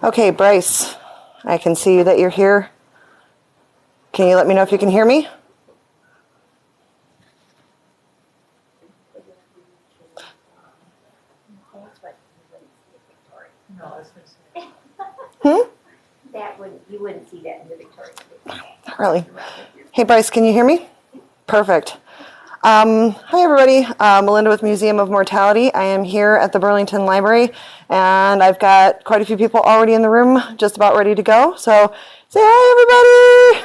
Okay, Bryce, I can see that you're here. Can you let me know if you can hear me? You wouldn't see that in the Victorian. Not really. Hey, Bryce, can you hear me? Perfect. Hi, everybody. Melinda with Museum of Mortality. I am here at the Burlington Library, and I've got quite a few people already in the room, just about ready to go. So, say hi,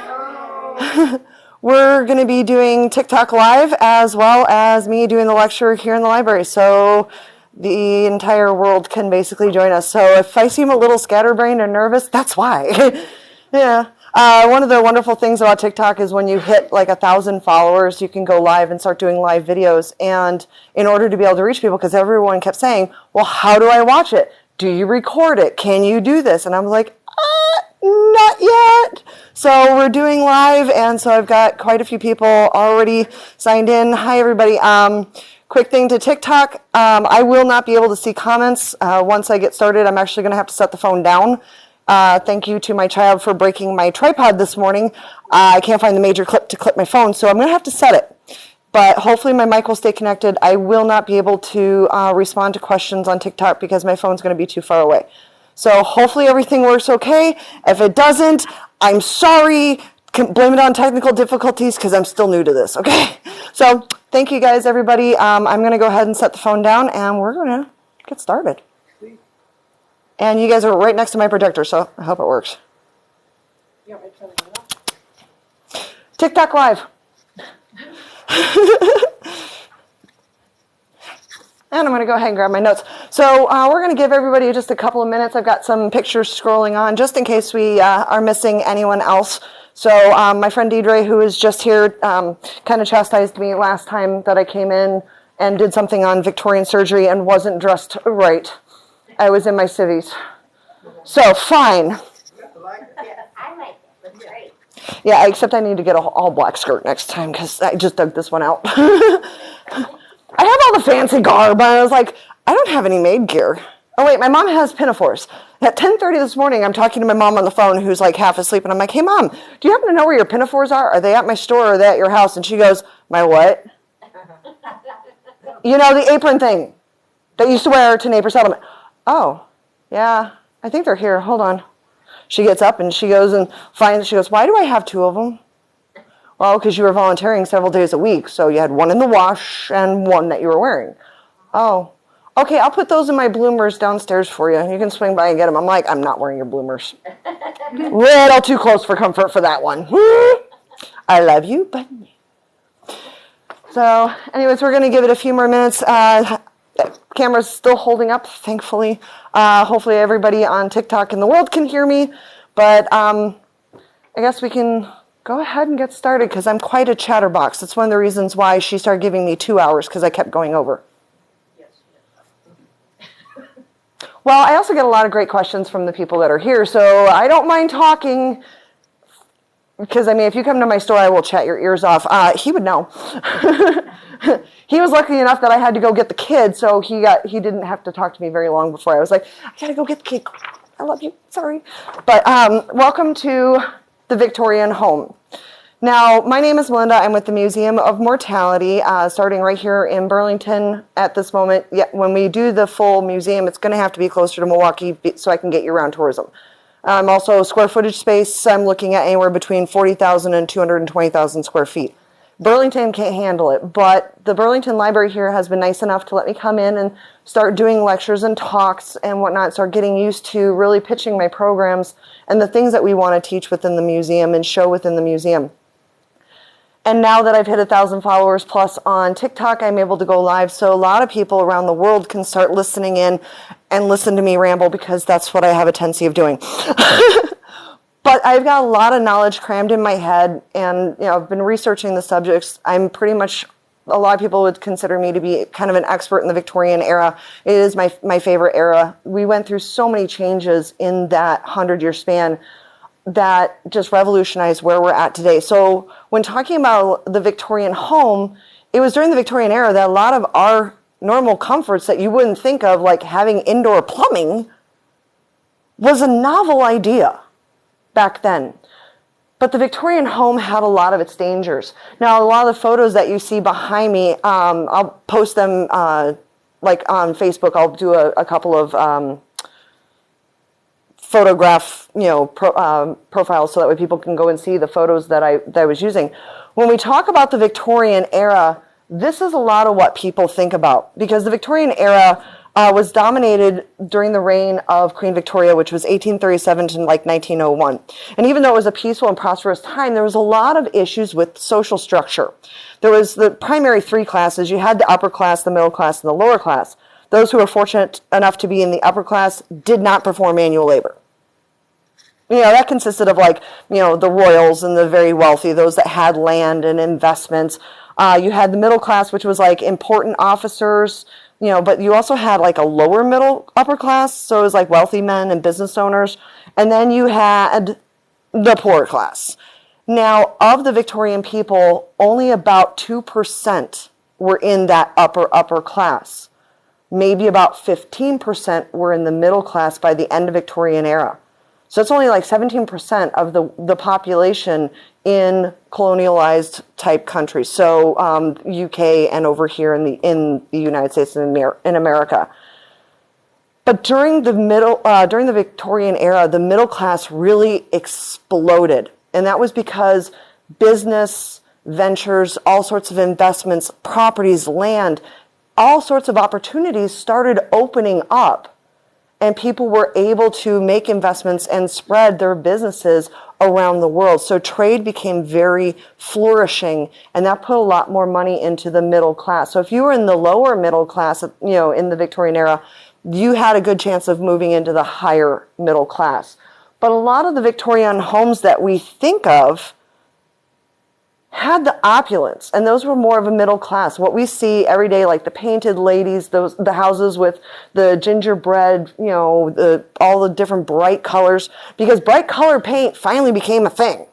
everybody. We're going to be doing TikTok Live as well as me doing the lecture here in the library. So, the entire world can basically join us. So, if I seem a little scatterbrained or nervous, that's why. Yeah. One of the wonderful things about TikTok is when you hit like 1,000 followers, you can go live and start doing live videos. And in order to be able to reach people, because everyone kept saying, well, how do I watch it? Do you record it? Can you do this? And I'm like, not yet. So we're doing live, and so I've got quite a few people already signed in. Hi, everybody. Quick thing to TikTok. I will not be able to see comments once I get started. I'm actually going to have to set the phone down. Thank you to my child for breaking my tripod this morning. I can't find the major clip to clip my phone, so I'm going to have to set it. But hopefully my mic will stay connected. I will not be able to respond to questions on TikTok because my phone's going to be too far away. So hopefully everything works okay. If it doesn't, I'm sorry. Can blame it on technical difficulties because I'm still new to this, okay? So thank you guys, everybody. I'm going to go ahead and set the phone down, and we're going to get started. And you guys are right next to my projector, so I hope it works. TikTok Live. And I'm going to go ahead and grab my notes. So we're going to give everybody just a couple of minutes. I've got some pictures scrolling on just in case we are missing anyone else. So my friend Deidre, who was just here, kind of chastised me last time that I came in and did something on Victorian surgery and wasn't dressed right. I was in my civvies. So, fine. Yeah, I like it. Looks great. Yeah, except I need to get an all-black skirt next time because I just dug this one out. I have all the fancy garb, but I was like, I don't have any maid gear. Oh, wait, my mom has pinafores. At 10:30 this morning, I'm talking to my mom on the phone who's like half asleep, and I'm like, hey, Mom, do you happen to know where your pinafores are? Are they at my store or are they at your house? And she goes, my what? You know, the apron thing that you used to wear to neighbor settlement. Oh, yeah, I think they're here. Hold on. She gets up and she goes and finds, she goes, why do I have two of them? Well, because you were volunteering several days a week, so you had one in the wash and one that you were wearing. Oh, okay, I'll put those in my bloomers downstairs for you. You can swing by and get them. I'm like, I'm not wearing your bloomers. Little too close for comfort for that one. I love you, but... So, anyways, we're going to give it a few more minutes. Camera's still holding up, thankfully. Hopefully everybody on TikTok in the world can hear me. But I guess we can go ahead and get started because I'm quite a chatterbox. That's one of the reasons why she started giving me 2 hours because I kept going over. Yes. Well, I also get a lot of great questions from the people that are here, so I don't mind talking. Because, I mean, if you come to my store, I will chat your ears off. He would know. He was lucky enough that I had to go get the kid, so he didn't have to talk to me very long before I was like, I gotta go get the kid. I love you. Sorry. But welcome to the Victorian Home. Now, my name is Melinda. I'm with the Museum of Mortality, starting right here in Burlington at this moment. Yeah, when we do the full museum, it's going to have to be closer to Milwaukee so I can get you around tourism. Also, square footage space, I'm looking at anywhere between 40,000 and 220,000 square feet. Burlington can't handle it, but the Burlington Library here has been nice enough to let me come in and start doing lectures and talks and whatnot, start getting used to really pitching my programs and the things that we want to teach within the museum and show within the museum. And now that I've hit 1,000 followers plus on TikTok, I'm able to go live, so a lot of people around the world can start listening in and listen to me ramble because that's what I have a tendency of doing. But I've got a lot of knowledge crammed in my head, and I've been researching the subjects. I'm pretty much, a lot of people would consider me to be kind of an expert in the Victorian era. It is my favorite era. We went through so many changes in that 100-year span that just revolutionized where we're at today. So when talking about the Victorian home, it was during the Victorian era that a lot of our normal comforts that you wouldn't think of, like having indoor plumbing, was a novel idea back then. But the Victorian home had a lot of its dangers. Now, a lot of the photos that you see behind me, I'll post them like on Facebook. I'll do a couple of photograph, profiles so that way people can go and see the photos that I was using. When we talk about the Victorian era, this is a lot of what people think about, because the Victorian era was dominated during the reign of Queen Victoria, which was 1837 to like 1901. And even though it was a peaceful and prosperous time, there was a lot of issues with social structure. There was the primary three classes. You had the upper class, the middle class, and the lower class. Those who were fortunate enough to be in the upper class did not perform manual labor. That consisted of the royals and the very wealthy, those that had land and investments. You had the middle class, which was like important officers, but you also had like a lower middle upper class. So it was like wealthy men and business owners. And then you had the poor class. Now, of the Victorian people, only about 2% were in that upper class. Maybe about 15% were in the middle class by the end of Victorian era. So it's only like 17% of the population in colonialized type countries. So UK and over here in the United States and in America. But during the Victorian era, the middle class really exploded. And that was because business ventures, all sorts of investments, properties, land, all sorts of opportunities started opening up. And people were able to make investments and spread their businesses around the world. So trade became very flourishing, and that put a lot more money into the middle class. So if you were in the lower middle class, in the Victorian era, you had a good chance of moving into the higher middle class. But a lot of the Victorian homes that we think of had the opulence, and those were more of a middle class. What we see every day, like the painted ladies, the houses with the gingerbread, all the different bright colors, because bright color paint finally became a thing.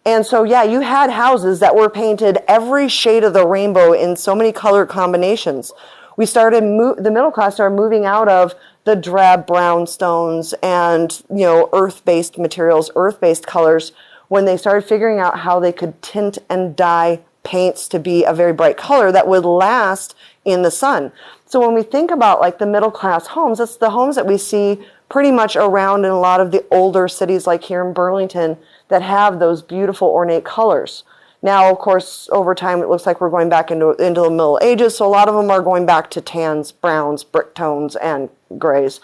And so, you had houses that were painted every shade of the rainbow in so many color combinations. The middle class started moving out of the drab brownstones and, earth-based materials, earth-based colors, when they started figuring out how they could tint and dye paints to be a very bright color that would last in the sun. So when we think about like the middle class homes, that's the homes that we see pretty much around in a lot of the older cities like here in Burlington that have those beautiful ornate colors. Now, of course, over time it looks like we're going back into the Middle Ages, so a lot of them are going back to tans, browns, brick tones, and grays.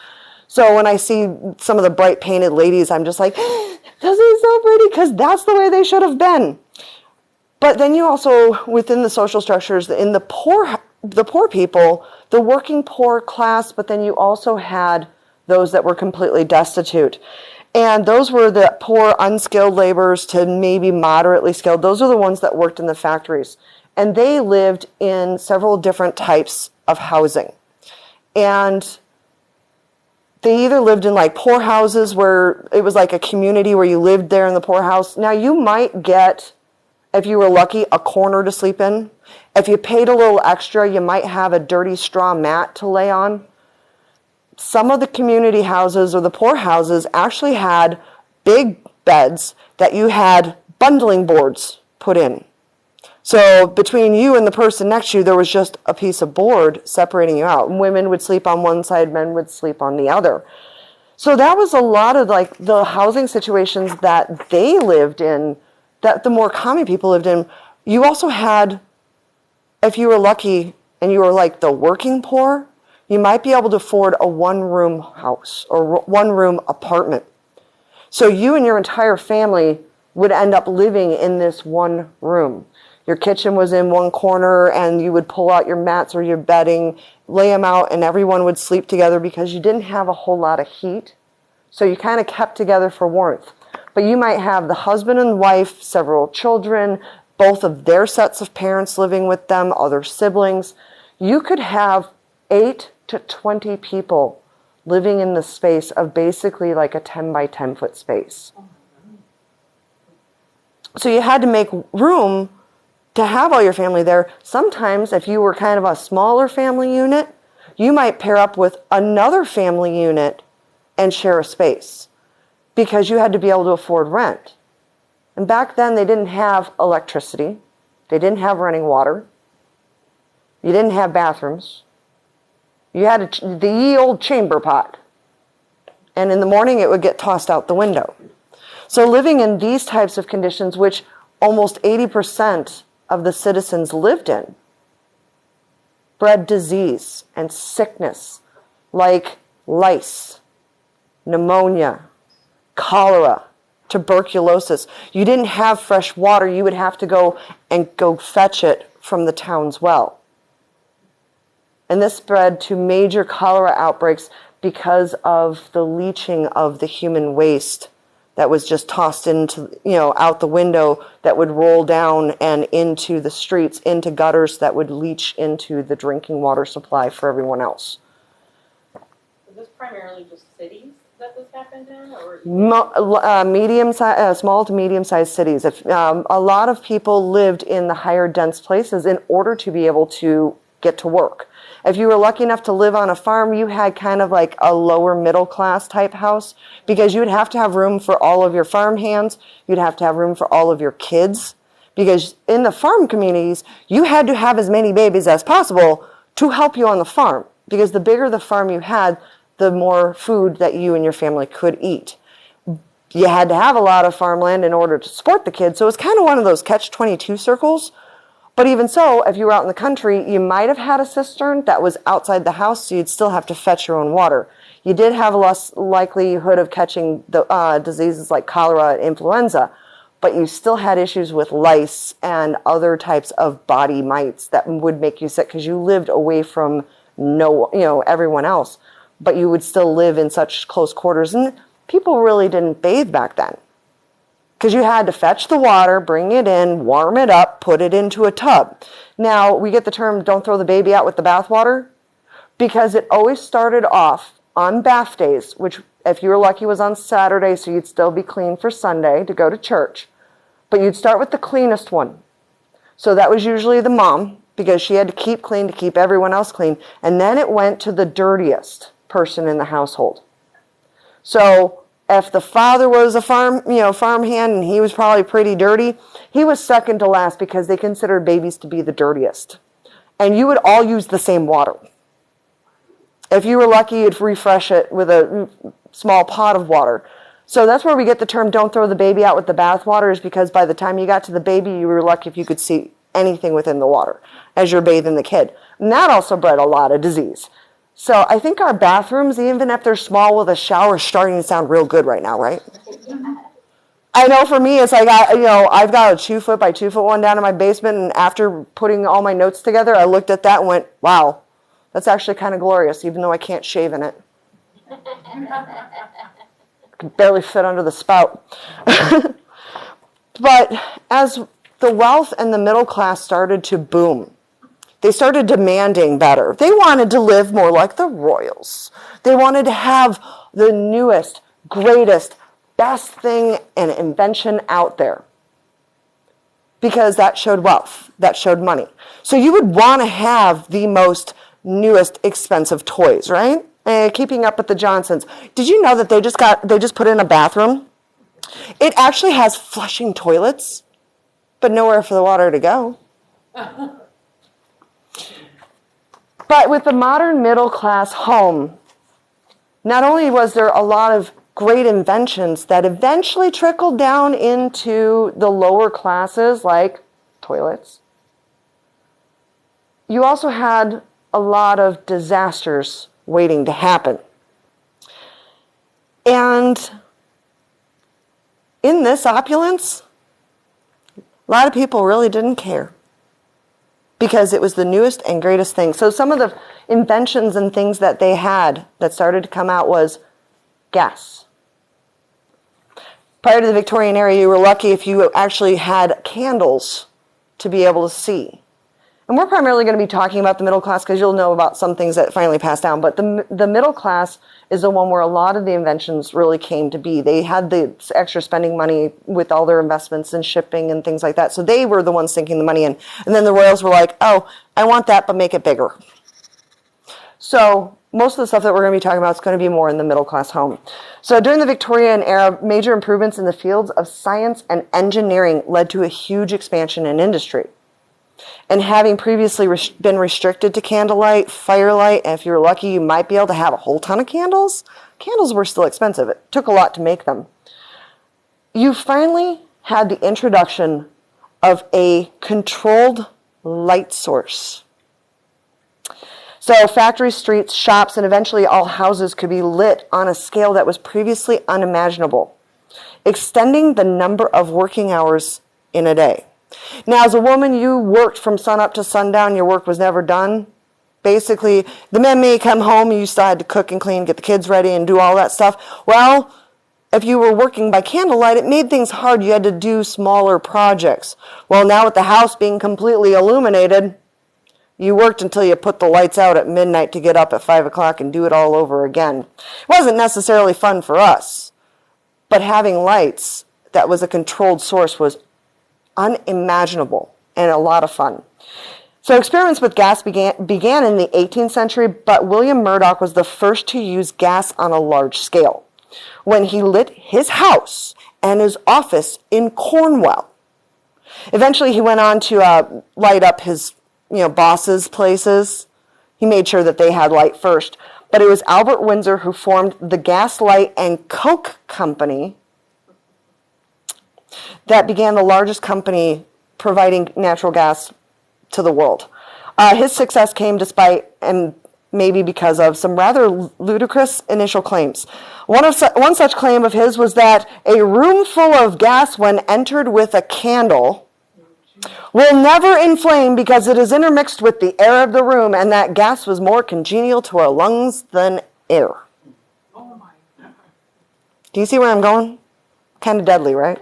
So when I see some of the bright painted ladies, I'm just like, those are so pretty, because that's the way they should have been. But then you also, within the social structures, in the poor people, the working poor class, but then you also had those that were completely destitute. And those were the poor, unskilled laborers to maybe moderately skilled. Those are the ones that worked in the factories. And they lived in several different types of housing. And they either lived in like poor houses where it was like a community where you lived there in the poorhouse. Now you might get, if you were lucky, a corner to sleep in. If you paid a little extra, you might have a dirty straw mat to lay on. Some of the community houses or the poor houses actually had big beds that you had bundling boards put in. So between you and the person next to you, there was just a piece of board separating you out. Women would sleep on one side, men would sleep on the other. So that was a lot of like the housing situations that they lived in, that the more common people lived in. You also had, if you were lucky and you were like the working poor, you might be able to afford a one-room house or one-room apartment. So you and your entire family would end up living in this one room. Your kitchen was in one corner, and you would pull out your mats or your bedding, lay them out, and everyone would sleep together because you didn't have a whole lot of heat. So you kind of kept together for warmth. But you might have the husband and wife, several children, both of their sets of parents living with them, other siblings. You could have 8 to 20 people living in the space of basically like a 10 by 10 foot space. So you had to make room to have all your family there, sometimes if you were kind of a smaller family unit, you might pair up with another family unit and share a space because you had to be able to afford rent. And back then they didn't have electricity. They didn't have running water. You didn't have bathrooms. You had the ye old chamber pot. And in the morning it would get tossed out the window. So living in these types of conditions, which almost 80% of the citizens lived in, bred disease and sickness like lice, pneumonia, cholera, tuberculosis. You didn't have fresh water. You would have to go fetch it from the town's well. And this spread to major cholera outbreaks because of the leaching of the human waste that was just tossed into, out the window, that would roll down and into the streets, into gutters that would leach into the drinking water supply for everyone else. Was this primarily just cities that this happened in, or small to medium-sized cities? A lot of people lived in the higher dense places in order to be able to get to work. If you were lucky enough to live on a farm, you had kind of like a lower middle class type house because you would have to have room for all of your farm hands. You'd have to have room for all of your kids because in the farm communities, you had to have as many babies as possible to help you on the farm because the bigger the farm you had, the more food that you and your family could eat. You had to have a lot of farmland in order to support the kids. So it's kind of one of those catch-22 circles. But even so, if you were out in the country, you might have had a cistern that was outside the house, so you'd still have to fetch your own water. You did have a less likelihood of catching the diseases like cholera and influenza, but you still had issues with lice and other types of body mites that would make you sick because you lived away from everyone else. But you would still live in such close quarters, and people really didn't bathe back then. Because you had to fetch the water, bring it in, warm it up, put it into a tub. Now, we get the term, don't throw the baby out with the bathwater, because it always started off on bath days, which, if you were lucky, was on Saturday, so you'd still be clean for Sunday to go to church. But you'd start with the cleanest one. So that was usually the mom, because she had to keep clean to keep everyone else clean. And then it went to the dirtiest person in the household. So if the father was a farm hand and he was probably pretty dirty, he was second to last because they considered babies to be the dirtiest. And you would all use the same water. If you were lucky, you'd refresh it with a small pot of water. So that's where we get the term, don't throw the baby out with the bathwater, is because by the time you got to the baby, you were lucky if you could see anything within the water as you're bathing the kid. And that also bred a lot of disease. So I think our bathrooms, even if they're small with a shower, are starting to sound real good right now, right? I know for me, it's like, I've got a 2-foot by 2-foot one down in my basement, and after putting all my notes together, I looked at that and went, wow, that's actually kind of glorious, even though I can't shave in it. I can barely fit under the spout. But as the wealth and the middle class started to boom, they started demanding better. They wanted to live more like the royals. They wanted to have the newest, greatest, best thing and invention out there. Because that showed wealth, that showed money. So you would want to have the most newest, expensive toys, right? Keeping up with the Johnsons. Did you know that they just put in a bathroom? It actually has flushing toilets, but nowhere for the water to go. But with the modern middle-class home, not only was there a lot of great inventions that eventually trickled down into the lower classes, like toilets, you also had a lot of disasters waiting to happen. And in this opulence, a lot of people really didn't care, because it was the newest and greatest thing. So some of the inventions and things that they had that started to come out was gas. Prior to the Victorian era, you were lucky if you actually had candles to be able to see. And we're primarily going to be talking about the middle class because you'll know about some things that finally passed down. But the middle class is the one where a lot of the inventions really came to be. They had the extra spending money with all their investments and shipping and things like that. So they were the ones sinking the money in. And then the royals were like, oh, I want that, but make it bigger. So most of the stuff that we're going to be talking about is going to be more in the middle class home. So during the Victorian era, major improvements in the fields of science and engineering led to a huge expansion in industry. And having previously been restricted to candlelight, firelight, and if you were lucky, you might be able to have a whole ton of candles. Candles were still expensive. It took a lot to make them. You finally had the introduction of a controlled light source. So factories, streets, shops, and eventually all houses could be lit on a scale that was previously unimaginable, extending the number of working hours in a day. Now, as a woman, you worked from sun up to sundown. Your work was never done. Basically, the men may come home, you still had to cook and clean, get the kids ready, and do all that stuff. Well, if you were working by candlelight, it made things hard. You had to do smaller projects. Well, now with the house being completely illuminated, you worked until you put the lights out at midnight to get up at 5 o'clock and do it all over again. It wasn't necessarily fun for us, but having lights that was a controlled source was unimaginable and a lot of fun. So experiments with gas began in the 18th century, but William Murdoch was the first to use gas on a large scale when he lit his house and his office in Cornwall. Eventually, he went on to light up his boss's places. He made sure that they had light first. But it was Albert Windsor who formed the Gas, Light, and Coke Company that began the largest company providing natural gas to the world. His success came despite, and maybe because of, some rather ludicrous initial claims. One such claim of his was that a room full of gas, when entered with a candle, will never inflame because it is intermixed with the air of the room, and that gas was more congenial to our lungs than air. Oh my God. Do you see where I'm going? Kind of deadly, right?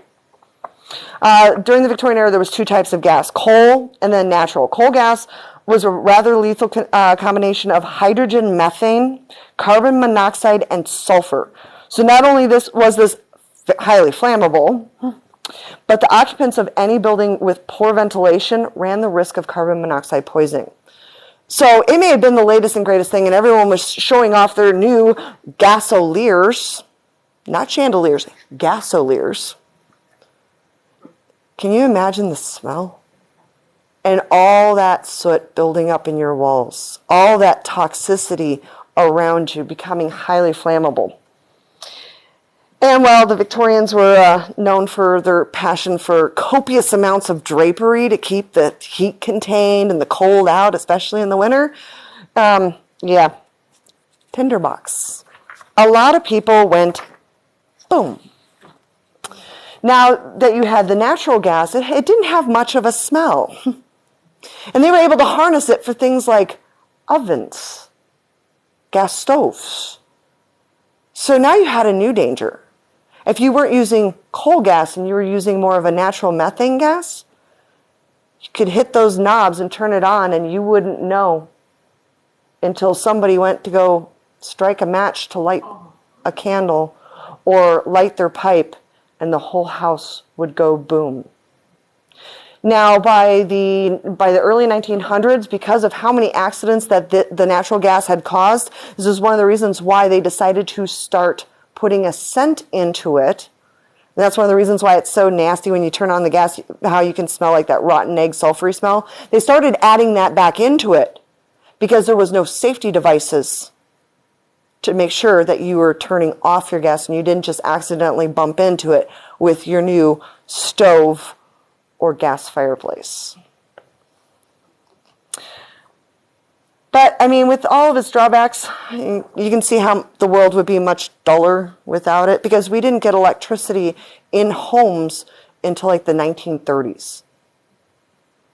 During the Victorian era, there was two types of gas, coal and then natural. Coal gas was a rather lethal combination of hydrogen, methane, carbon monoxide, and sulfur. So not only was this highly flammable, but the occupants of any building with poor ventilation ran the risk of carbon monoxide poisoning. So it may have been the latest and greatest thing, and everyone was showing off their new gasoliers, not chandeliers, gasoliers. Can you imagine the smell? And all that soot building up in your walls, all that toxicity around you becoming highly flammable. And while the Victorians were known for their passion for copious amounts of drapery to keep the heat contained and the cold out, especially in the winter, tinderbox. A lot of people went, boom. Now that you had the natural gas, it didn't have much of a smell. And they were able to harness it for things like ovens, gas stoves. So now you had a new danger. If you weren't using coal gas and you were using more of a natural methane gas, you could hit those knobs and turn it on and you wouldn't know until somebody went to go strike a match to light a candle or light their pipe, and the whole house would go boom. Now, by the early 1900s, because of how many accidents that the natural gas had caused, this is one of the reasons why they decided to start putting a scent into it. And that's one of the reasons why it's so nasty when you turn on the gas, how you can smell like that rotten egg sulfury smell. They started adding that back into it because there was no safety devices to make sure that you were turning off your gas and you didn't just accidentally bump into it with your new stove or gas fireplace. But, I mean, with all of its drawbacks, you can see how the world would be much duller without it, because we didn't get electricity in homes until like the 1930s.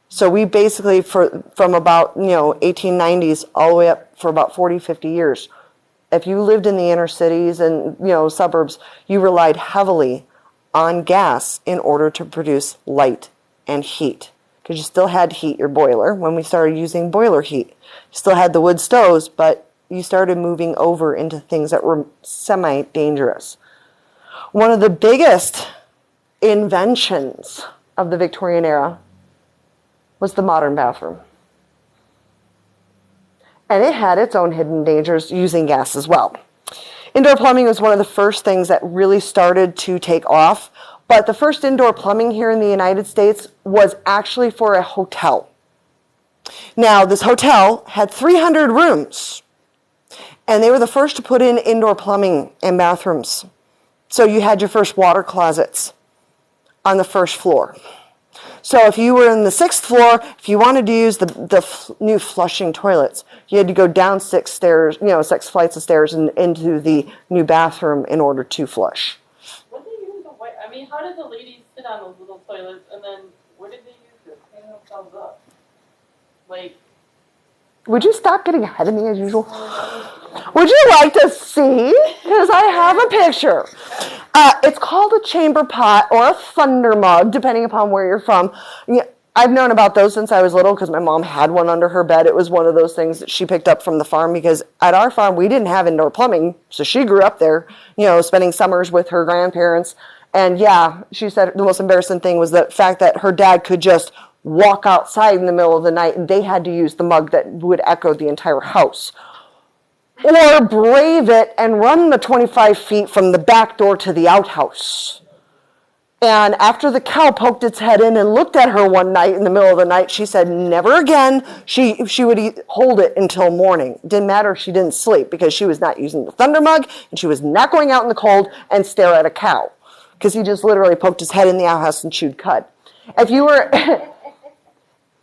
So we basically, from about 1890s all the way up for about 40, 50 years, if you lived in the inner cities and suburbs, you relied heavily on gas in order to produce light and heat, because you still had to heat your boiler when we started using boiler heat. You still had the wood stoves, but you started moving over into things that were semi-dangerous. One of the biggest inventions of the Victorian era was the modern bathroom. And it had its own hidden dangers using gas as well. Indoor plumbing was one of the first things that really started to take off, but the first indoor plumbing here in the United States was actually for a hotel. Now, this hotel had 300 rooms, and they were the first to put in indoor plumbing and bathrooms. So you had your first water closets on the first floor. So if you were in the 6th floor, if you wanted to use the new flushing toilets, you had to go down 6 stairs, 6 flights of stairs and into the new bathroom in order to flush. What did they use the white? I mean, how did the ladies sit on those little toilets, and then what did they use to clean themselves up? Like, Would you stop getting ahead of me as usual? Would you like to see? Because I have a picture. It's called a chamber pot or a thunder mug, depending upon where you're from. I've known about those since I was little because my mom had one under her bed. It was one of those things that she picked up from the farm because at our farm we didn't have indoor plumbing. So she grew up there, spending summers with her grandparents. And yeah, she said the most embarrassing thing was the fact that her dad could just walk outside in the middle of the night and they had to use the mug that would echo the entire house. Or brave it and run the 25 feet from the back door to the outhouse. And after the cow poked its head in and looked at her one night in the middle of the night, she said never again. She would hold it until morning. Didn't matter if she didn't sleep because she was not using the thunder mug and she was not going out in the cold and stare at a cow because he just literally poked his head in the outhouse and chewed cud.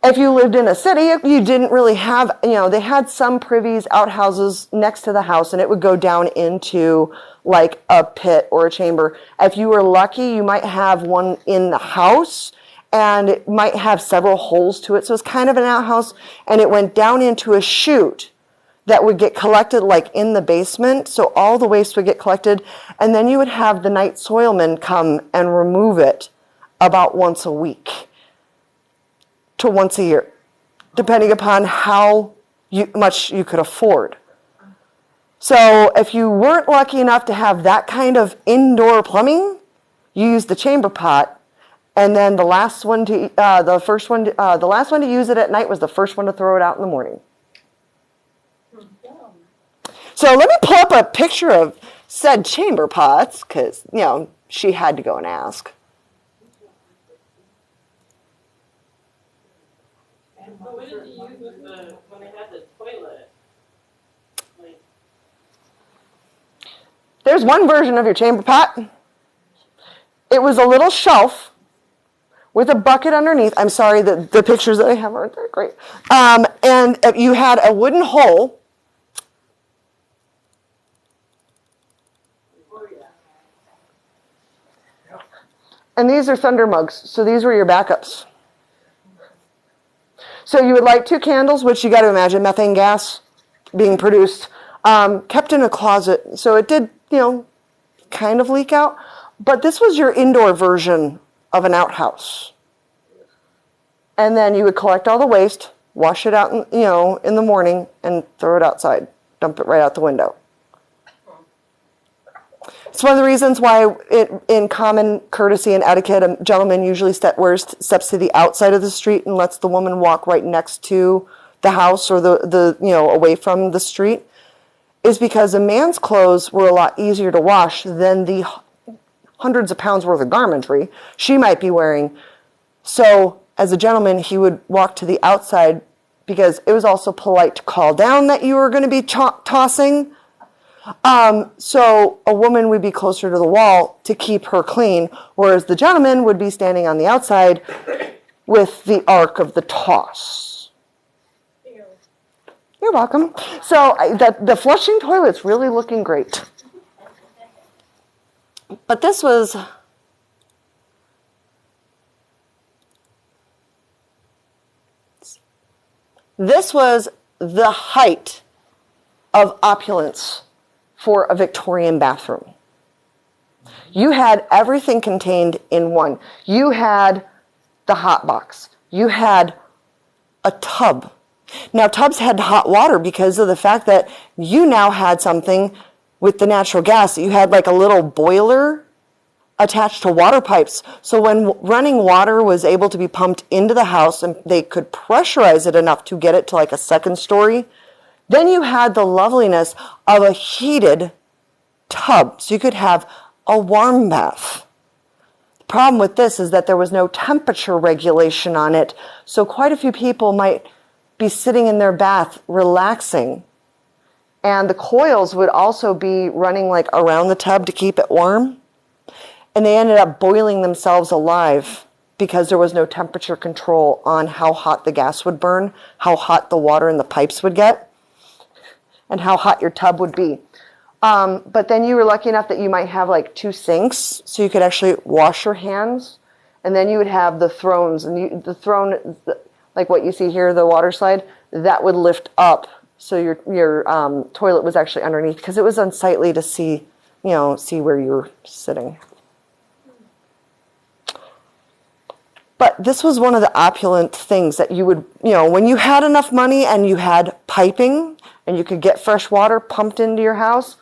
If you lived in a city, you didn't really have, they had some privies, outhouses next to the house, and it would go down into like a pit or a chamber. If you were lucky, you might have one in the house, and it might have several holes to it. So it's kind of an outhouse, and it went down into a chute that would get collected like in the basement. So all the waste would get collected, and then you would have the night soilmen come and remove it about once a week to once a year, depending upon how much you could afford. So if you weren't lucky enough to have that kind of indoor plumbing, you used the chamber pot, and then the last one to use it at night was the first one to throw it out in the morning. So let me pull up a picture of said chamber pots, because she had to go and ask. but what did you use with when they had the toilet? Like, There's one version of your chamber pot. It was a little shelf with a bucket underneath. I'm sorry, the pictures that I have aren't that great. And you had a wooden hole. oh yeah. And these are thunder mugs, so these were your backups. So you would light 2 candles, which you got to imagine methane gas being produced, kept in a closet. So it did, kind of leak out. But this was your indoor version of an outhouse. And then you would collect all the waste, wash it out, in the morning, and throw it outside. Dump it right out the window. It's one of the reasons why in common courtesy and etiquette, a gentleman usually steps to the outside of the street and lets the woman walk right next to the house or the away from the street, is because a man's clothes were a lot easier to wash than the hundreds of pounds worth of garmentry she might be wearing. So as a gentleman, he would walk to the outside because it was also polite to call down that you were going to be tossing. So a woman would be closer to the wall to keep her clean, whereas the gentleman would be standing on the outside with the arc of the toss. You're welcome. So the flushing toilet's really looking great. But this was the height of opulence for a Victorian bathroom. You had everything contained in one. You had the hot box. you had a tub. Now, tubs had hot water because of the fact that you now had something with the natural gas. You had like a little boiler attached to water pipes. So when running water was able to be pumped into the house and they could pressurize it enough to get it to like a second story, then you had the loveliness of a heated tub. So you could have a warm bath. The problem with this is that there was no temperature regulation on it. So quite a few people might be sitting in their bath relaxing. And the coils would also be running like around the tub to keep it warm. And they ended up boiling themselves alive because there was no temperature control on how hot the gas would burn, how hot the water in the pipes would get, and how hot your tub would be. But then you were lucky enough that you might have like 2 sinks, so you could actually wash your hands. And then you would have the thrones, and the throne, like what you see here, the water slide, that would lift up, so your toilet was actually underneath, because it was unsightly to see where you were sitting. But this was one of the opulent things that you would, when you had enough money and you had piping and you could get fresh water pumped into your house,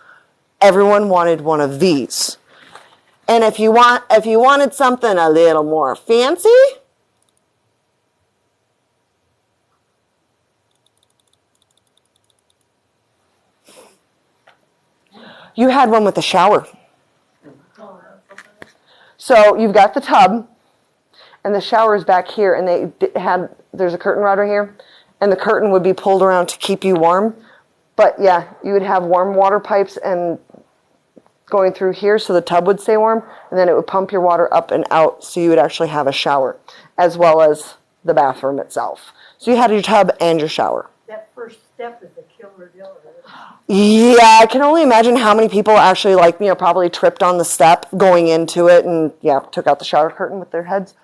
everyone wanted one of these. And if you wanted something a little more fancy, you had one with a shower. So you've got the tub, and the shower is back here, and there's a curtain rod right here, and the curtain would be pulled around to keep you warm. But yeah, you would have warm water pipes and going through here so the tub would stay warm, and then it would pump your water up and out, so you would actually have a shower, as well as the bathroom itself. So you had your tub and your shower. That first step is a killer deal. Yeah, I can only imagine how many people actually probably tripped on the step going into it and took out the shower curtain with their heads.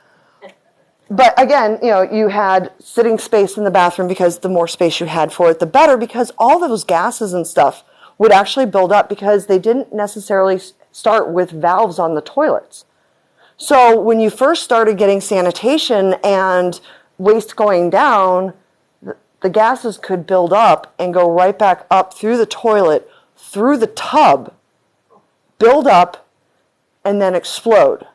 But again, you had sitting space in the bathroom, because the more space you had for it, the better, because all those gases and stuff would actually build up, because they didn't necessarily start with valves on the toilets. So when you first started getting sanitation and waste going down, the gases could build up and go right back up through the toilet, through the tub, build up, and then explode.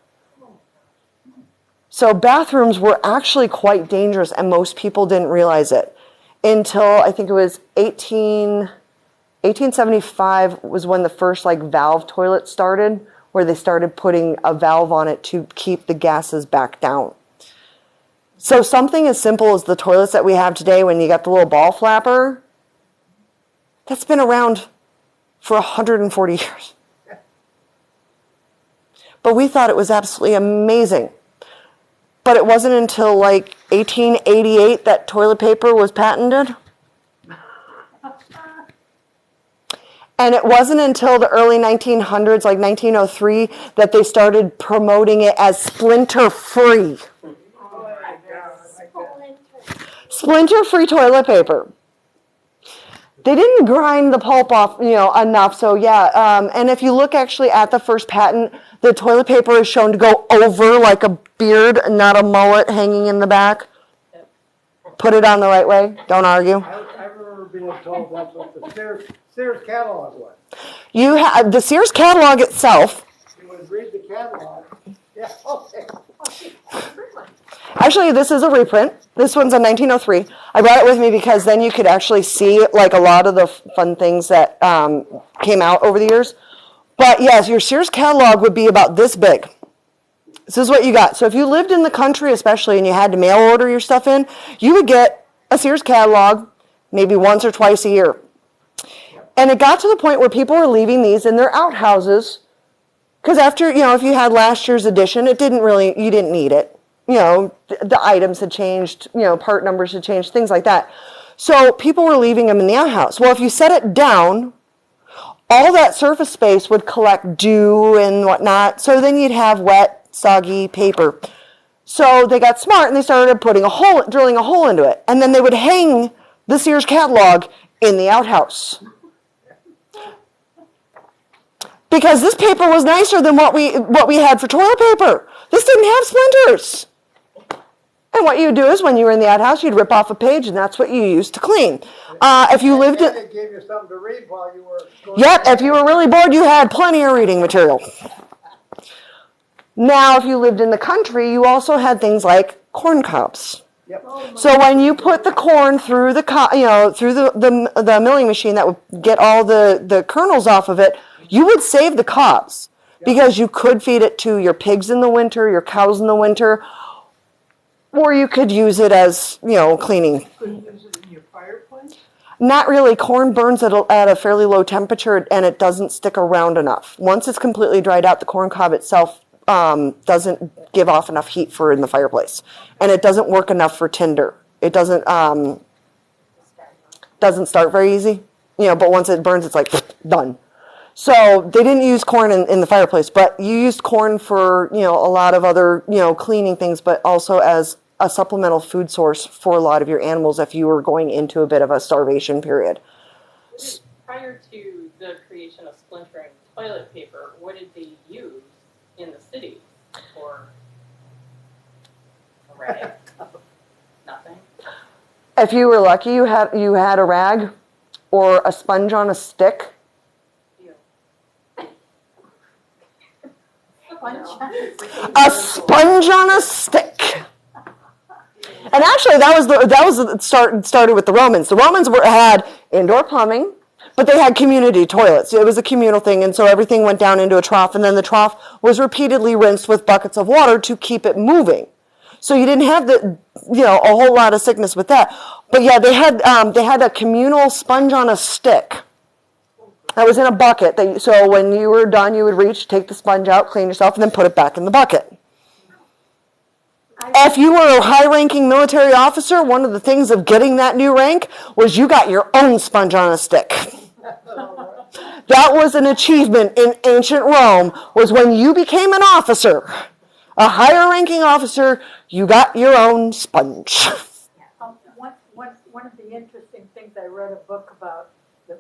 So bathrooms were actually quite dangerous, and most people didn't realize it until I think it was 1875 was when the first valve toilet started, where they started putting a valve on it to keep the gases back down. So something as simple as the toilets that we have today, when you got the little ball flapper, that's been around for 140 years. But we thought it was absolutely amazing. But it wasn't until 1888 that toilet paper was patented. And it wasn't until the early 1900s, like 1903, that they started promoting it as splinter-free. Splinter-free toilet paper. They didn't grind the pulp off, enough. So yeah, and if you look actually at the first patent, the toilet paper is shown to go over like a beard, not a mullet hanging in the back. Put it on the right way. Don't argue. I remember being told that's what the Sears Catalog was. You had the Sears Catalog itself. You would read the catalog. Yeah, okay. Actually, this is a reprint. This one's a 1903. I brought it with me because then you could actually see a lot of the fun things that came out over the years. But yes, your Sears Catalog would be about this big. This is what you got. So if you lived in the country especially and you had to mail order your stuff in, you would get a Sears Catalog maybe once or twice a year. And it got to the point where people were leaving these in their outhouses because after, if you had last year's edition, you didn't need it. The items had changed, part numbers had changed, things like that. So people were leaving them in the outhouse. Well, if you set it down, all that surface space would collect dew and whatnot. So then you'd have wet, soggy paper. So they got smart and they started drilling a hole into it. And then they would hang the Sears Catalog in the outhouse. Because this paper was nicer than what we had for toilet paper. This didn't have splinters. And what you would do is when you were in the outhouse, you'd rip off a page, and that's what you used to clean. If you lived in... They gave you something to read while you were going. Yep, if you were really bored, you had plenty of reading material. Now, if you lived in the country, you also had things like corn cobs. Yep. So when you put the corn through through the milling machine that would get all the kernels off of it, you would save the cobs because you could feed it to your pigs in the winter, your cows in the winter, or you could use it as, cleaning. Couldn't use it in your fireplace? Not really. Corn burns at a fairly low temperature, and it doesn't stick around enough. Once it's completely dried out, the corn cob itself doesn't give off enough heat for in the fireplace, and it doesn't work enough for tinder. It doesn't start very easy, but once it burns, it's like done. So they didn't use corn in the fireplace, but you used corn for a lot of other cleaning things, but also as a supplemental food source for a lot of your animals if you were going into a bit of a starvation period. Prior to the creation of splintering toilet paper, what did they use in the city for a rag? Nothing. If you were lucky, you had a rag or a sponge on a stick. A sponge on a stick. And actually, started with the Romans. The Romans had indoor plumbing, but they had community toilets. It was a communal thing, and so everything went down into a trough, and then the trough was repeatedly rinsed with buckets of water to keep it moving. So you didn't have a whole lot of sickness with that. But yeah, they had a communal sponge on a stick. That was in a bucket. So when you were done, you would reach, take the sponge out, clean yourself, and then put it back in the bucket. If you were a high-ranking military officer, one of the things of getting that new rank was you got your own sponge on a stick. That was an achievement in ancient Rome, was when you became an officer, a higher-ranking officer, you got your own sponge. One of the interesting things, I read a book about the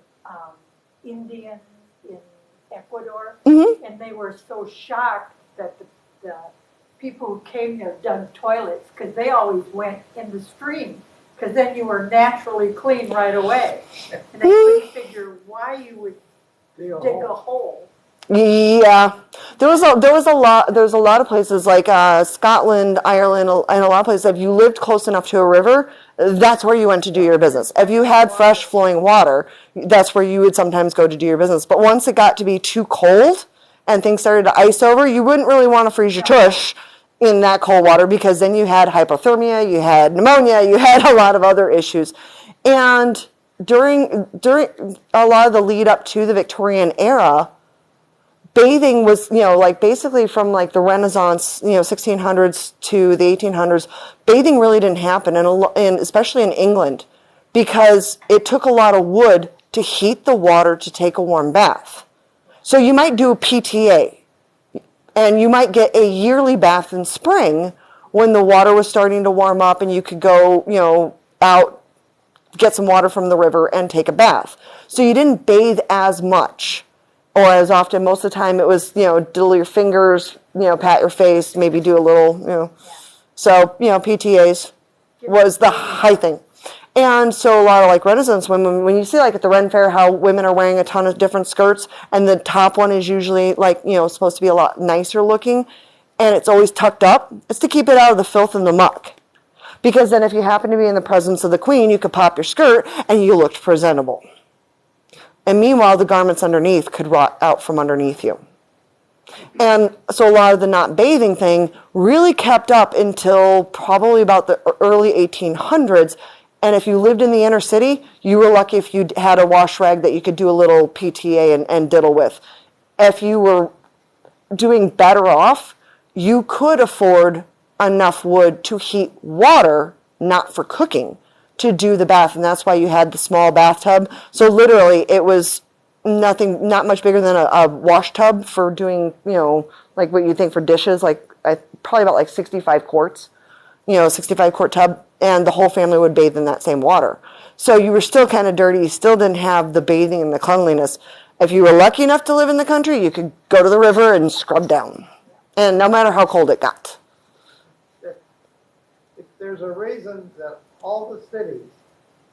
Indians in Ecuador, and they were so shocked that the people who came there dug toilets because they always went in the stream because then you were naturally clean right away. And they couldn't figure why you would dig a hole. Yeah, there was a lot of places like Scotland, Ireland, and a lot of places. If you lived close enough to a river, that's where you went to do your business. If you had fresh flowing water, that's where you would sometimes go to do your business. But once it got to be too cold and things started to ice over, you wouldn't really want to freeze your tush in that cold water because then you had hypothermia, you had pneumonia, you had a lot of other issues. And during a lot of the lead up to the Victorian era, bathing was, basically from the Renaissance, 1600s to the 1800s, bathing really didn't happen, and especially in England, because it took a lot of wood to heat the water to take a warm bath. So you might do a PTA, and you might get a yearly bath in spring when the water was starting to warm up, and you could go, out, get some water from the river, and take a bath. So you didn't bathe as much. Or as often, most of the time it was, diddle your fingers, pat your face, maybe do a little, So, PTAs was the high thing. And so a lot of Renaissance women, when you see at the Ren Fair how women are wearing a ton of different skirts and the top one is usually supposed to be a lot nicer looking and it's always tucked up, it's to keep it out of the filth and the muck. Because then if you happen to be in the presence of the queen, you could pop your skirt and you looked presentable. And meanwhile, the garments underneath could rot out from underneath you. And so a lot of the not bathing thing really kept up until probably about the early 1800s. And if you lived in the inner city, you were lucky if you had a wash rag that you could do a little PTA and diddle with. If you were doing better off, you could afford enough wood to heat water, not for cooking, to do the bath, and that's why you had the small bathtub. So literally, it was not much bigger than a wash tub for doing, what you think for dishes, probably about 65 quarts, 65 quart tub, and the whole family would bathe in that same water. So you were still kind of dirty, you still didn't have the bathing and the cleanliness. If you were lucky enough to live in the country, you could go to the river and scrub down, and no matter how cold it got. there's a reason that all the cities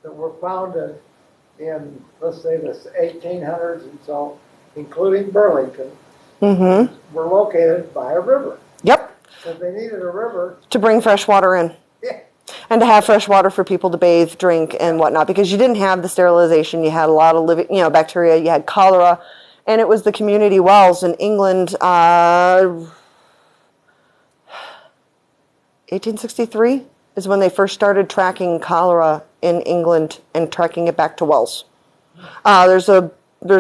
that were founded in, let's say, the 1800s and so, including Burlington, were located by a river. Yep. Because they needed a river. To bring fresh water in. Yeah. And to have fresh water for people to bathe, drink, and whatnot, because you didn't have the sterilization. You had a lot of living, bacteria. You had cholera, and it was the community wells in England. 1863 is when they first started tracking cholera in England and tracking it back to wells. There's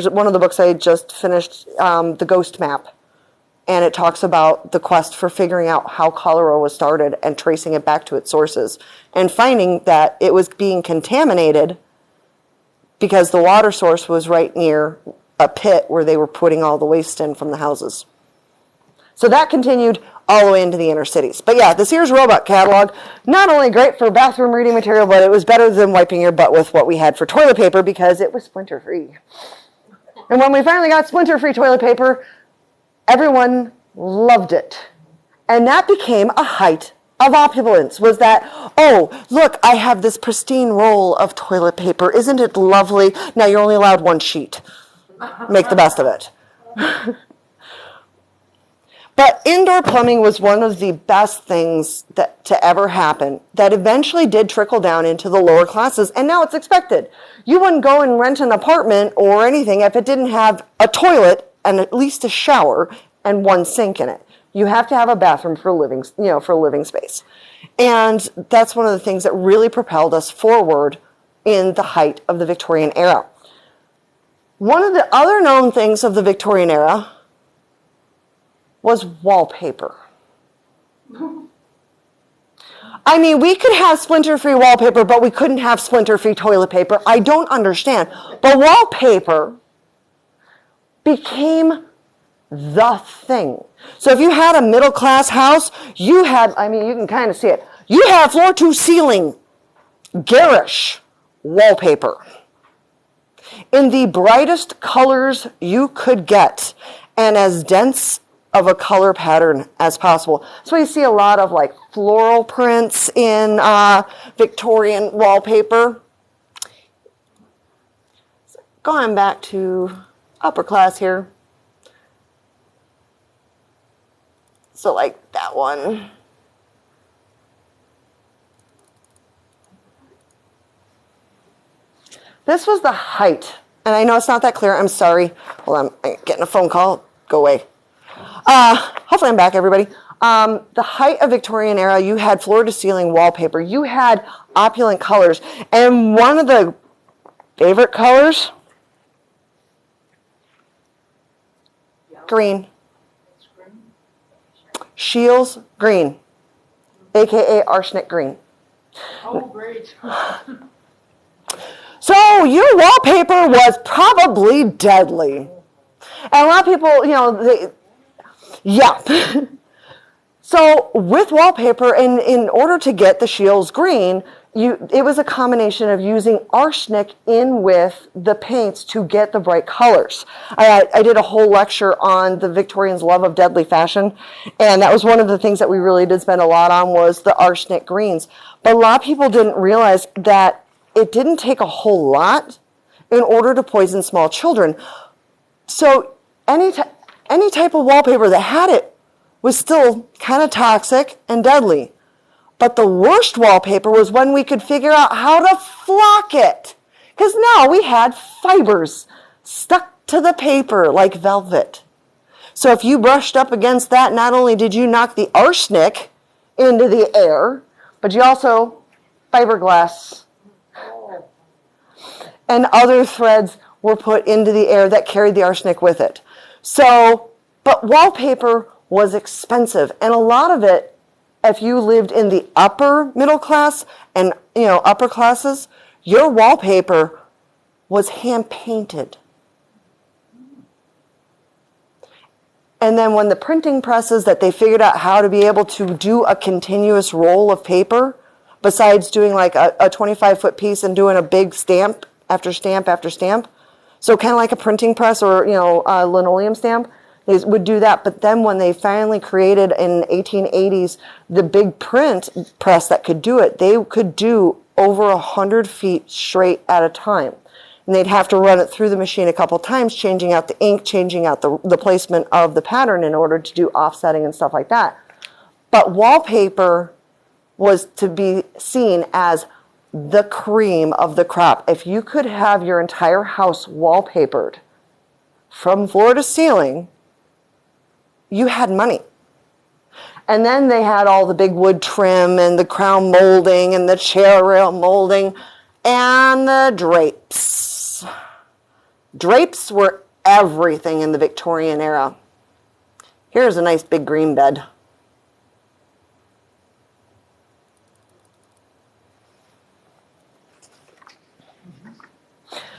one of the books I just finished, The Ghost Map. And it talks about the quest for figuring out how cholera was started and tracing it back to its sources and finding that it was being contaminated because the water source was right near a pit where they were putting all the waste in from the houses. So that continued all the way into the inner cities. But yeah, the Sears Roebuck catalog, not only great for bathroom reading material, but it was better than wiping your butt with what we had for toilet paper because it was splinter-free. And when we finally got splinter-free toilet paper, everyone loved it. And that became a height of opulence, was that, oh, look, I have this pristine roll of toilet paper. Isn't it lovely? Now you're only allowed one sheet. Make the best of it. But indoor plumbing was one of the best things to ever happen that eventually did trickle down into the lower classes, and now it's expected. You wouldn't go and rent an apartment or anything if it didn't have a toilet and at least a shower and one sink in it. You have to have a bathroom for living, for living space. And that's one of the things that really propelled us forward in the height of the Victorian era. One of the other known things of the Victorian era was wallpaper. I mean, we could have splinter-free wallpaper, but we couldn't have splinter-free toilet paper. I don't understand. But wallpaper became the thing. So if you had a middle-class house, you had, you can kind of see it. You had floor-to-ceiling, garish wallpaper in the brightest colors you could get and as dense of a color pattern as possible. So you see a lot of like floral prints in Victorian wallpaper. Going back to upper class here. So like that one. This was the height. And I know it's not that clear. I'm sorry. Hold on. I'm getting a phone call. Go away. Hopefully I'm back, everybody. The height of Victorian era, you had floor-to-ceiling wallpaper. You had opulent colors. And one of the favorite colors, green. Shields green, a.k.a. arsenic green. Oh, great. So your wallpaper was probably deadly. And a lot of people, yeah. So with wallpaper, in order to get the Shields green, it was a combination of using arsenic in with the paints to get the bright colors. I did a whole lecture on the Victorians' love of deadly fashion, and that was one of the things that we really did spend a lot on was the arsenic greens. But a lot of people didn't realize that it didn't take a whole lot in order to poison small children. So any type of wallpaper that had it was still kind of toxic and deadly. But the worst wallpaper was when we could figure out how to flock it. Because now we had fibers stuck to the paper like velvet. So if you brushed up against that, not only did you knock the arsenic into the air, but you also fiberglass and other threads were put into the air that carried the arsenic with it. So, but wallpaper was expensive, and a lot of it, if you lived in the upper middle class and upper classes, your wallpaper was hand painted. And then when the printing presses that they figured out how to be able to do a continuous roll of paper, besides doing like a 25-foot piece and doing a big stamp after stamp after stamp, so kind of like a printing press or a linoleum stamp, They would do that, but then when they finally created in 1880s the big print press that could do it, they could do over 100 feet straight at a time. And they'd have to run it through the machine a couple times, changing out the ink, changing out the placement of the pattern in order to do offsetting and stuff like that. But wallpaper was to be seen as the cream of the crop. If you could have your entire house wallpapered from floor to ceiling, you had money. And then they had all the big wood trim and the crown molding and the chair rail molding and the drapes. Drapes were everything in the Victorian era. Here's a nice big green bed.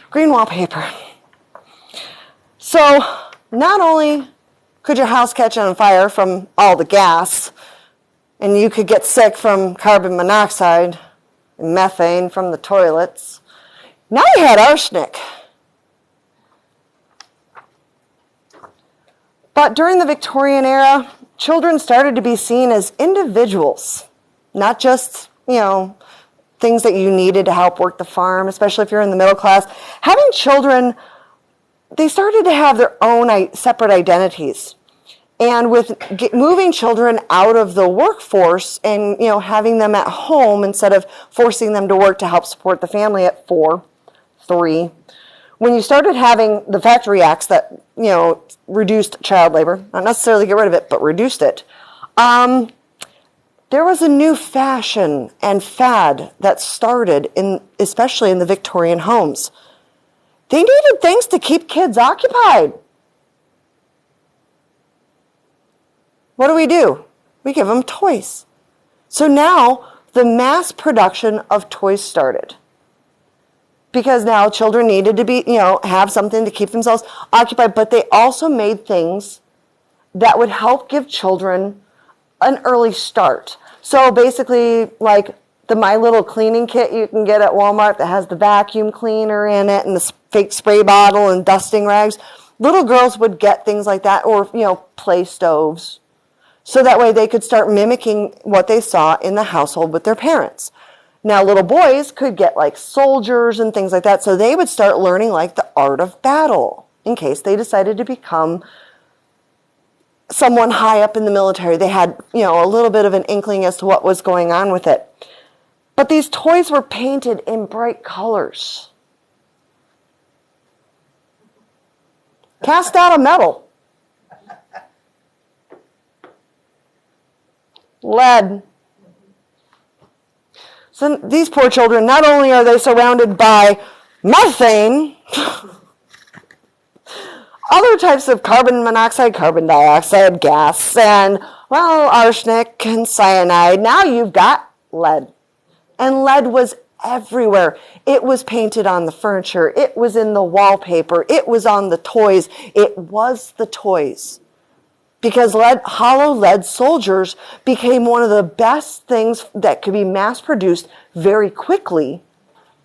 Green wallpaper. So not only could your house catch on fire from all the gas, and you could get sick from carbon monoxide and methane from the toilets, now you had arsenic. But during the Victorian era, children started to be seen as individuals, not just, things that you needed to help work the farm, especially if you're in the middle class. Having children, they started to have their own separate identities. And with moving children out of the workforce and, having them at home instead of forcing them to work to help support the family at 4, 3, when you started having the factory acts that, reduced child labor, not necessarily get rid of it, but reduced it, there was a new fashion and fad that started, especially in the Victorian homes. They needed things to keep kids occupied. What do? We give them toys. So now the mass production of toys started. Because now children needed to be, have something to keep themselves occupied, but they also made things that would help give children an early start. So basically, like the My Little cleaning kit you can get at Walmart that has the vacuum cleaner in it and the fake spray bottle and dusting rags. Little girls would get things like that, or, play stoves. So that way they could start mimicking what they saw in the household with their parents. Now, little boys could get like soldiers and things like that, so they would start learning like the art of battle in case they decided to become someone high up in the military. They had, a little bit of an inkling as to what was going on with it. But these toys were painted in bright colors. Cast out of metal. Lead. So these poor children, not only are they surrounded by methane, other types of carbon monoxide, carbon dioxide, gas, and, arsenic and cyanide. Now you've got lead. And lead was everywhere. It was painted on the furniture. It was in the wallpaper. It was on the toys. It was the toys. Because hollow lead soldiers became one of the best things that could be mass produced very quickly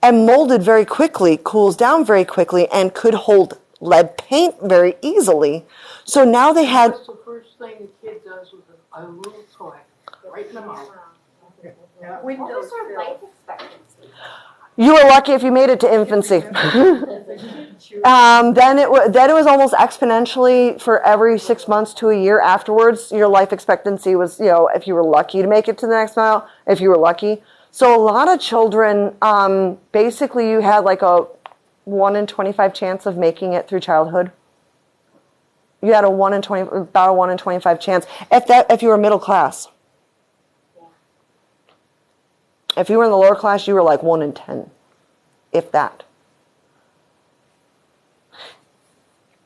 and molded very quickly, cools down very quickly, and could hold lead paint very easily. So now they had... That's the first thing a kid does with a little toy, right in the mouth. What was her life expectancy? You were lucky if you made it to infancy. Then it was almost exponentially for every 6 months to a year afterwards. Your life expectancy was, if you were lucky to make it to the next mile, if you were lucky. So a lot of children, basically you had like a 1 in 25 chance of making it through childhood. You had about a 1 in 25 chance if you were middle class. If you were in the lower class, you were like 1 in 10, if that.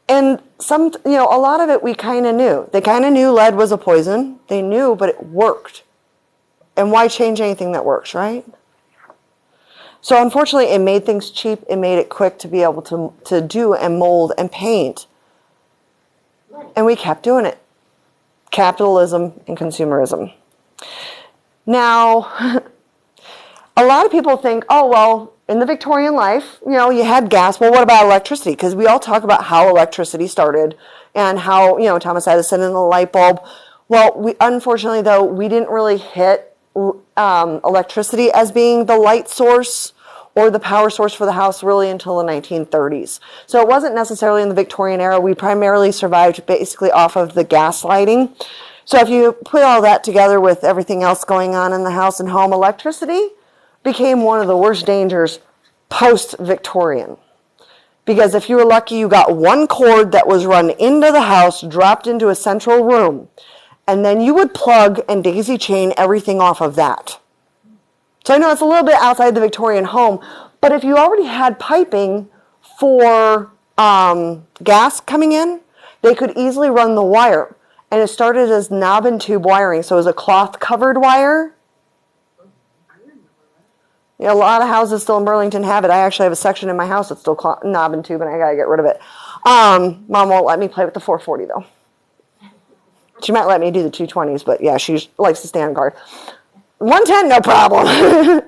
And a lot of it we kind of knew. They kind of knew lead was a poison. They knew, but it worked. And why change anything that works, right? So unfortunately, it made things cheap. It made it quick to be able to do and mold and paint. And we kept doing it. Capitalism and consumerism. Now... A lot of people think, in the Victorian life, you know, you had gas. Well, what about electricity? Because we all talk about how electricity started and how, you know, Thomas Edison and the light bulb. Well, unfortunately, though, we didn't really hit electricity as being the light source or the power source for the house really until the 1930s. So it wasn't necessarily in the Victorian era. We primarily survived basically off of the gas lighting. So if you put all that together with everything else going on in the house and home, electricity became one of the worst dangers post-Victorian. Because if you were lucky, you got one cord that was run into the house, dropped into a central room, and then you would plug and daisy chain everything off of that. So I know it's a little bit outside the Victorian home, but if you already had piping for gas coming in, they could easily run the wire. And it started as knob and tube wiring, so it was a cloth-covered wire. You know, a lot of houses still in Burlington have it. I actually have a section in my house that's still knob and tube, and I gotta get rid of it. Mom won't let me play with the 440 though. She might let me do the 220s, but yeah, she likes to stand guard. 110, no problem.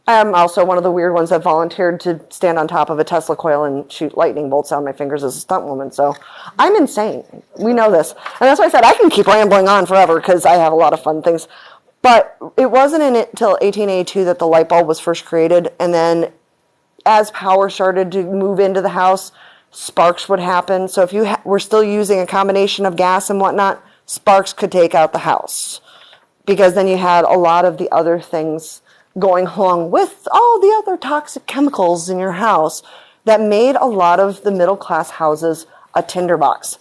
I'm also one of the weird ones that volunteered to stand on top of a Tesla coil and shoot lightning bolts out of my fingers as a stunt woman. So I'm insane. We know this. And that's why I said I can keep rambling on forever because I have a lot of fun things. But it wasn't until 1882 that the light bulb was first created. And then as power started to move into the house, sparks would happen. So if you were still using a combination of gas and whatnot, sparks could take out the house. Because then you had a lot of the other things going along with all the other toxic chemicals in your house that made a lot of the middle class houses a tinderbox.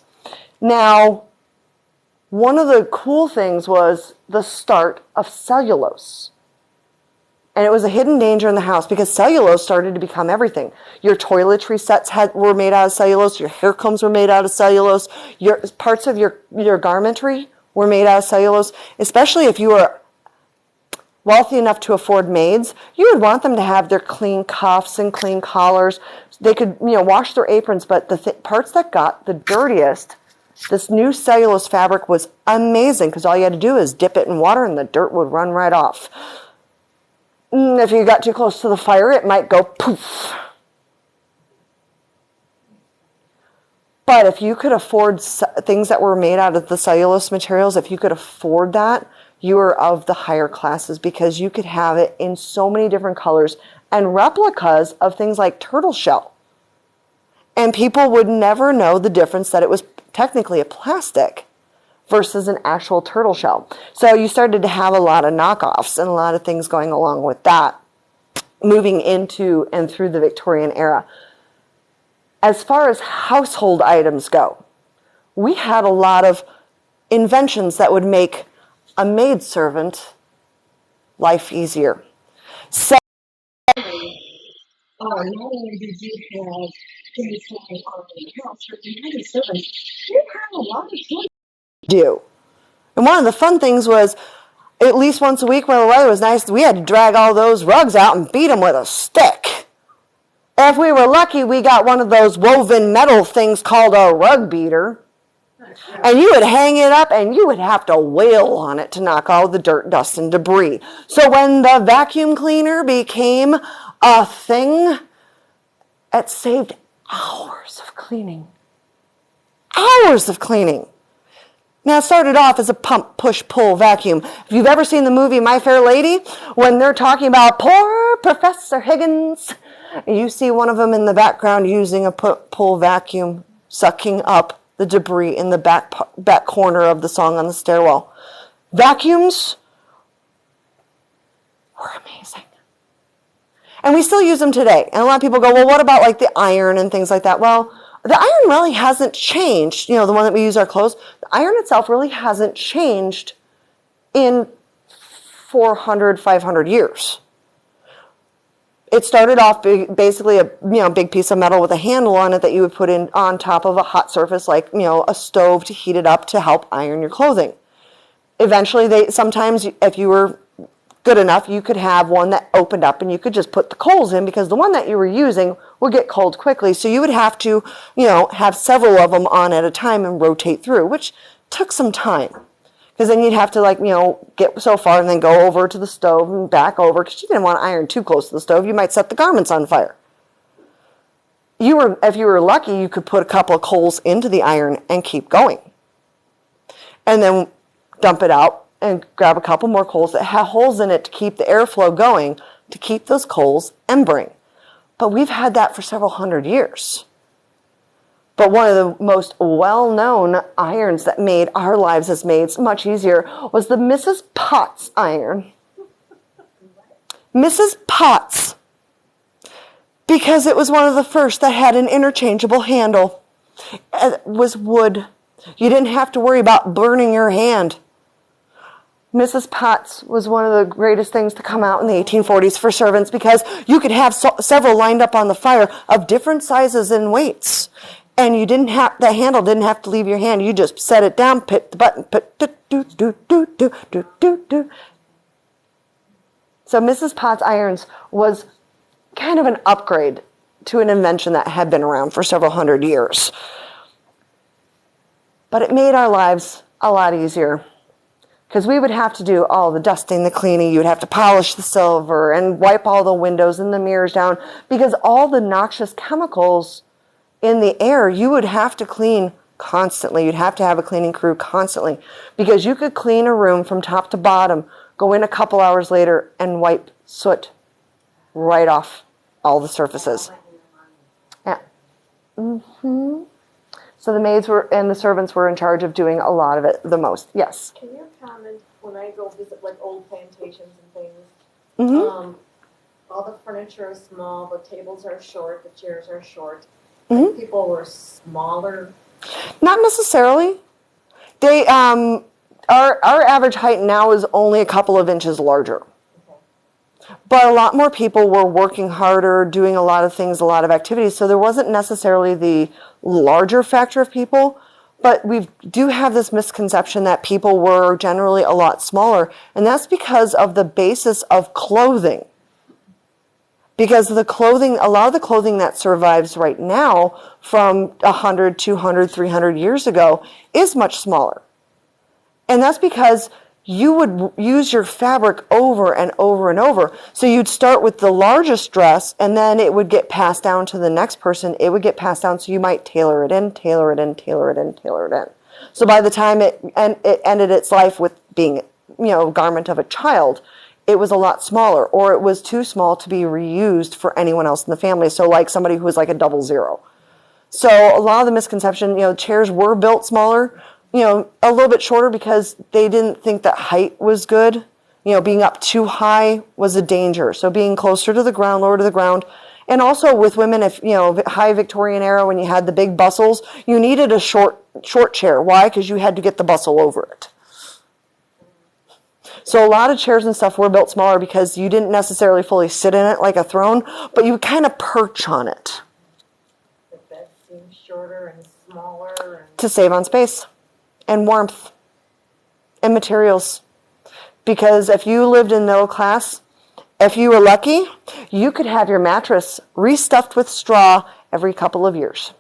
Now, one of the cool things was the start of cellulose. And it was a hidden danger in the house because cellulose started to become everything. Your toiletry sets were made out of cellulose. Your hair combs were made out of cellulose. Parts of your garmentry were made out of cellulose. Especially if you were wealthy enough to afford maids, you would want them to have their clean cuffs and clean collars. They could, wash their aprons, but the parts that got the dirtiest, this new cellulose fabric was amazing because all you had to do is dip it in water and the dirt would run right off. If you got too close to the fire, it might go poof. But if you could afford things that were made out of the cellulose materials, if you could afford that, you were of the higher classes because you could have it in so many different colors and replicas of things like turtle shell. And people would never know the difference that it was technically a plastic versus an actual turtle shell. So you started to have a lot of knockoffs and a lot of things going along with that, moving into and through the Victorian era. As far as household items go, we had a lot of inventions that would make a maidservant life easier. So, not only did you have things going on in the house, but you had a servant. You had a lot of choices. Do. And one of the fun things was, at least once a week when the weather was nice, we had to drag all those rugs out and beat them with a stick. If we were lucky, we got one of those woven metal things called a rug beater. And you would hang it up and you would have to wail on it to knock all the dirt, dust, and debris. So when the vacuum cleaner became a thing, it saved hours of cleaning. Hours of cleaning. Now, it started off as a pump, push, pull vacuum. If you've ever seen the movie My Fair Lady, when they're talking about poor Professor Higgins, you see one of them in the background using a pull vacuum, sucking up the debris in the back corner of the song on the stairwell. Vacuums were amazing. And we still use them today. And a lot of people go, well, what about like the iron and things like that? Well, the iron really hasn't changed. The one that we use our clothes, the iron itself really hasn't changed in 400, 500 years. It started off basically a big piece of metal with a handle on it that you would put in on top of a hot surface like a stove to heat it up to help iron your clothing. Eventually, sometimes if you were good enough, you could have one that opened up and you could just put the coals in because the one that you were using would get cold quickly. So you would have to, have several of them on at a time and rotate through, which took some time Because then you'd have to, like, get so far and then go over to the stove and back over, because you didn't want to iron too close to the stove. You might set the garments on fire. If you were lucky, you could put a couple of coals into the iron and keep going. And then dump it out and grab a couple more coals that have holes in it to keep the airflow going, to keep those coals embering. But we've had that for several hundred years. But one of the most well-known irons that made our lives as maids much easier was the Mrs. Potts iron. Mrs. Potts. Because it was one of the first that had an interchangeable handle. It was wood. You didn't have to worry about burning your hand. Mrs. Potts was one of the greatest things to come out in the 1840s for servants, because you could have several lined up on the fire of different sizes and weights. And you didn't have, the handle didn't have to leave your hand. You just set it down, hit the button, do. So Mrs. Potts irons was kind of an upgrade to an invention that had been around for several hundred years. But it made our lives a lot easier, because we would have to do all the dusting, the cleaning. You'd have to polish the silver and wipe all the windows and the mirrors down, because all the noxious chemicals in the air, you would have to clean constantly. You'd have to have a cleaning crew constantly, because you could clean a room from top to bottom, go in a couple hours later, and wipe soot right off all the surfaces. Yeah. So the maids and the servants were in charge of doing a lot of it the most. Yes. Can you comment, when I go visit like old plantations and things, all the furniture is small, the tables are short, the chairs are short. People were smaller. Not necessarily. They our average height now is only a couple of inches larger. Okay. But a lot more people were working harder, doing a lot of things, a lot of activities. So there wasn't necessarily the larger factor of people, but we do have this misconception that people were generally a lot smaller, and that's because of the basis of clothing. Because the clothing, a lot of the clothing that survives right now from 100, 200, 300 years ago is much smaller. And that's because you would use your fabric over and over and over. So you'd start with the largest dress, and then it would get passed down to the next person. It would get passed down, so you might tailor it in, tailor it in, tailor it in, tailor it in. So by the time it ended its life with being, a garment of a child, it was a lot smaller, or it was too small to be reused for anyone else in the family. So like somebody who was like a 00. So a lot of the misconception, chairs were built smaller, a little bit shorter, because they didn't think that height was good. Being up too high was a danger. So being closer to the ground, lower to the ground. And also with women, if, high Victorian era, when you had the big bustles, you needed a short chair. Why? Because you had to get the bustle over it. So a lot of chairs and stuff were built smaller, because you didn't necessarily fully sit in it like a throne, but you would kind of perch on it. The bed seemed shorter and smaller. To save on space and warmth and materials. Because if you lived in middle class, if you were lucky, you could have your mattress restuffed with straw every couple of years.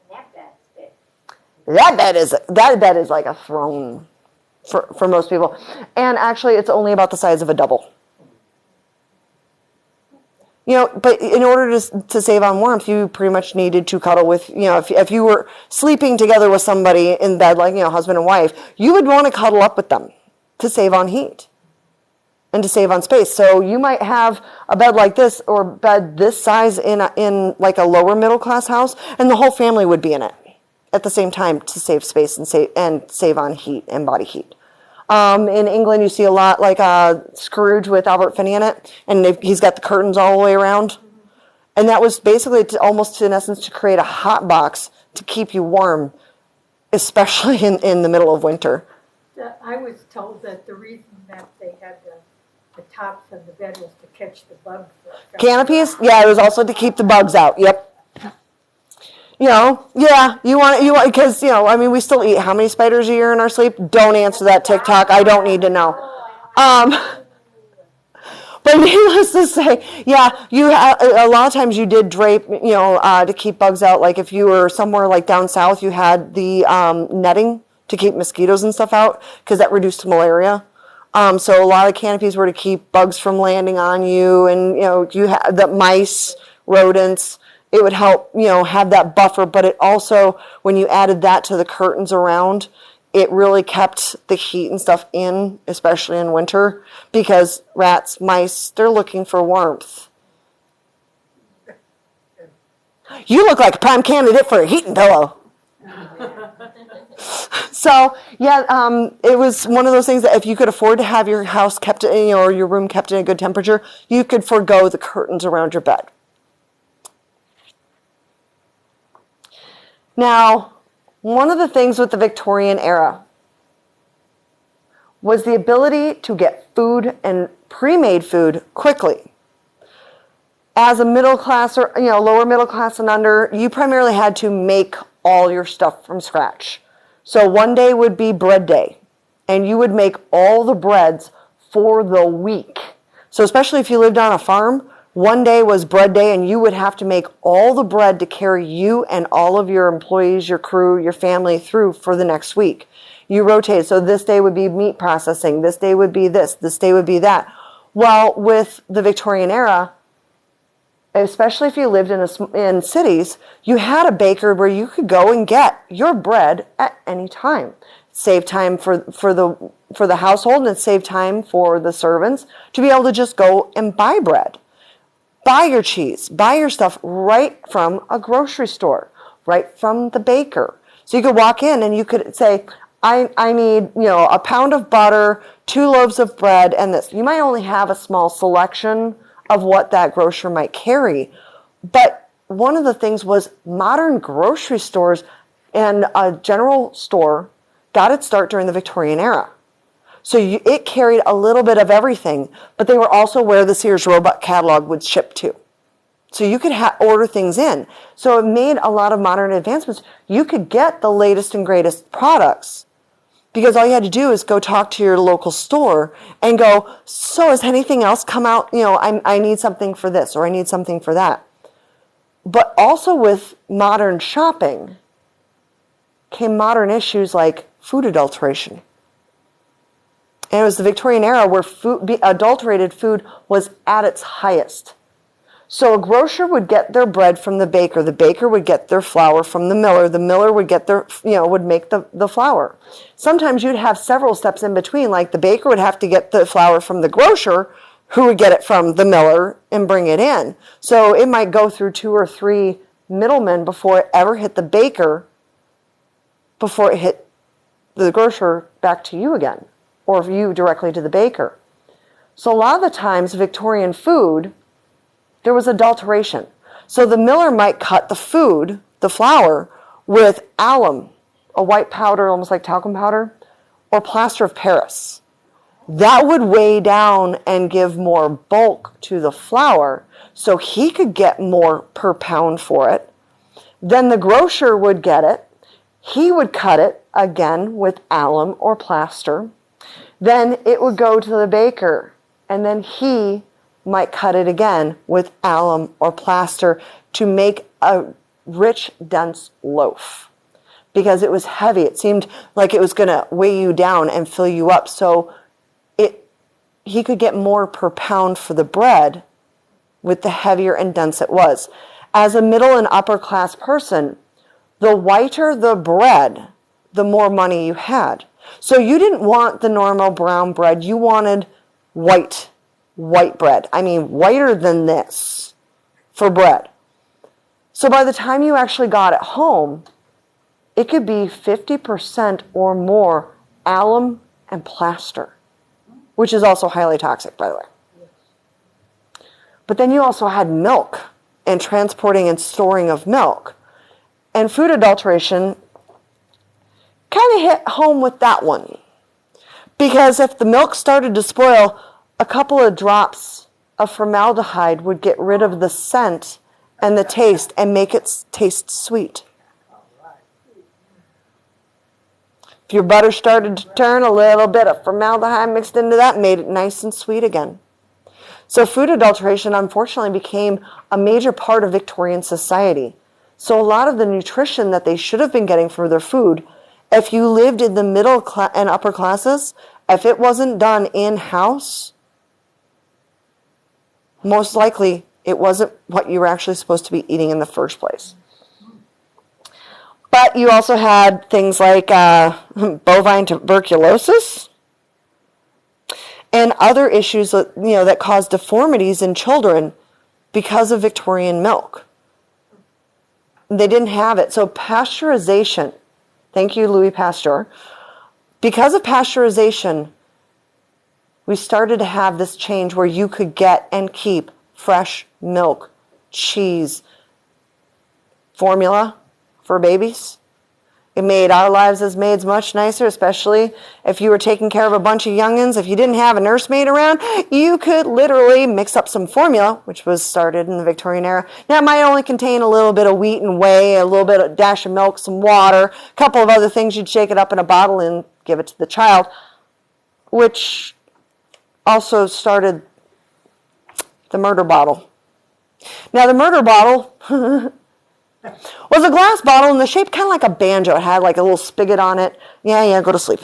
That bed's big. That bed is like a throne for most people. And actually, it's only about the size of a double. But in order to save on warmth, you pretty much needed to cuddle with, if you were sleeping together with somebody in bed, like, husband and wife, you would want to cuddle up with them to save on heat and to save on space. So you might have a bed like this, or bed this size in like a lower middle class house, and the whole family would be in it at the same time to save space and save on heat and body heat. In England, you see a lot like Scrooge with Albert Finney in it, and he's got the curtains all the way around. And that was basically almost in essence to create a hot box to keep you warm, especially in the middle of winter. I was told that the reason that they had the tops of the bed was to catch the bugs. Canopies? Yeah, it was also to keep the bugs out. Yep. You want, because, we still eat how many spiders a year in our sleep? Don't answer that TikTok. I don't need to know. But needless to say, a lot of times you did drape, to keep bugs out. Like if you were somewhere like down south, you had the netting to keep mosquitoes and stuff out because that reduced malaria. So a lot of canopies were to keep bugs from landing on you, and you have the mice, rodents. It would help have that buffer, but it also, when you added that to the curtains around, it really kept the heat and stuff in, especially in winter, because rats, mice, they're looking for warmth. You look like a prime candidate for a heating pillow. So, it was one of those things that if you could afford to have your house kept or your room kept in a good temperature, you could forego the curtains around your bed. Now, one of the things with the Victorian era was the ability to get food and pre-made food quickly. As a middle class or lower middle class and under, you primarily had to make all your stuff from scratch. So one day would be bread day, and you would make all the breads for the week. So especially if you lived on a farm, one day was bread day, and you would have to make all the bread to carry you and all of your employees, your crew, your family through for the next week. You rotated. So this day would be meat processing. This day would be this day would be that. Well, with the Victorian era, especially if you lived in cities, you had a baker where you could go and get your bread at any time. Save time for the household, and save time for the servants to be able to just go and buy bread. Buy your cheese, buy your stuff right from a grocery store, right from the baker. So you could walk in and you could say, I need, a pound of butter, 2 loaves of bread, and this. You might only have a small selection of what that grocer might carry. But one of the things was modern grocery stores and a general store got its start during the Victorian era. So it carried a little bit of everything, but they were also where the Sears Catalog would ship to. So you could order things in. So it made a lot of modern advancements. You could get the latest and greatest products because all you had to do is go talk to your local store and go, so has anything else come out? I need something for this or I need something for that. But also with modern shopping came modern issues like food adulteration. And it was the Victorian era where adulterated food was at its highest. So a grocer would get their bread from the baker would get their flour from the miller would get would make the flour. Sometimes you'd have several steps in between, like the baker would have to get the flour from the grocer, who would get it from the miller and bring it in. So it might go through 2 or 3 middlemen before it ever hit the baker, before it hit the grocer back to you again, or you directly to the baker. So a lot of the times, Victorian food, there was adulteration. So the miller might cut the flour, with alum, a white powder, almost like talcum powder, or plaster of Paris. That would weigh down and give more bulk to the flour, so he could get more per pound for it. Then the grocer would get it. He would cut it, again, with alum or plaster. Then it would go to the baker, and then he might cut it again with alum or plaster to make a rich, dense loaf. Because it was heavy. It seemed like it was going to weigh you down and fill you up. So he could get more per pound for the bread with the heavier and dense it was. As a middle and upper class person, the whiter the bread, the more money you had. So you didn't want the normal brown bread. You wanted white bread. I mean, whiter than this for bread. So by the time you actually got it home, it could be 50% or more alum and plaster, which is also highly toxic, by the way. But then you also had milk and transporting and storing of milk. And food adulteration kind of hit home with that one. Because if the milk started to spoil, a couple of drops of formaldehyde would get rid of the scent and the taste and make it taste sweet. If your butter started to turn, a little bit of formaldehyde mixed into that made it nice and sweet again. So food adulteration, unfortunately, became a major part of Victorian society. So a lot of the nutrition that they should have been getting for their food If you lived in the middle and upper classes, if it wasn't done in-house, most likely it wasn't what you were actually supposed to be eating in the first place. But you also had things like bovine tuberculosis and other issues that, that caused deformities in children because of Victorian milk. They didn't have it. So pasteurization, thank you, Louis Pasteur. Because of pasteurization, we started to have this change where you could get and keep fresh milk, cheese, formula for babies. It made our lives as maids much nicer, especially if you were taking care of a bunch of youngins. If you didn't have a nursemaid around, you could literally mix up some formula, which was started in the Victorian era. Now, it might only contain a little bit of wheat and whey, a little bit of dash of milk, some water, a couple of other things. You'd shake it up in a bottle and give it to the child, which also started the murder bottle. Now, the murder bottle was a glass bottle in the shape kind of like a banjo. It had like a little spigot on it. Yeah, go to sleep.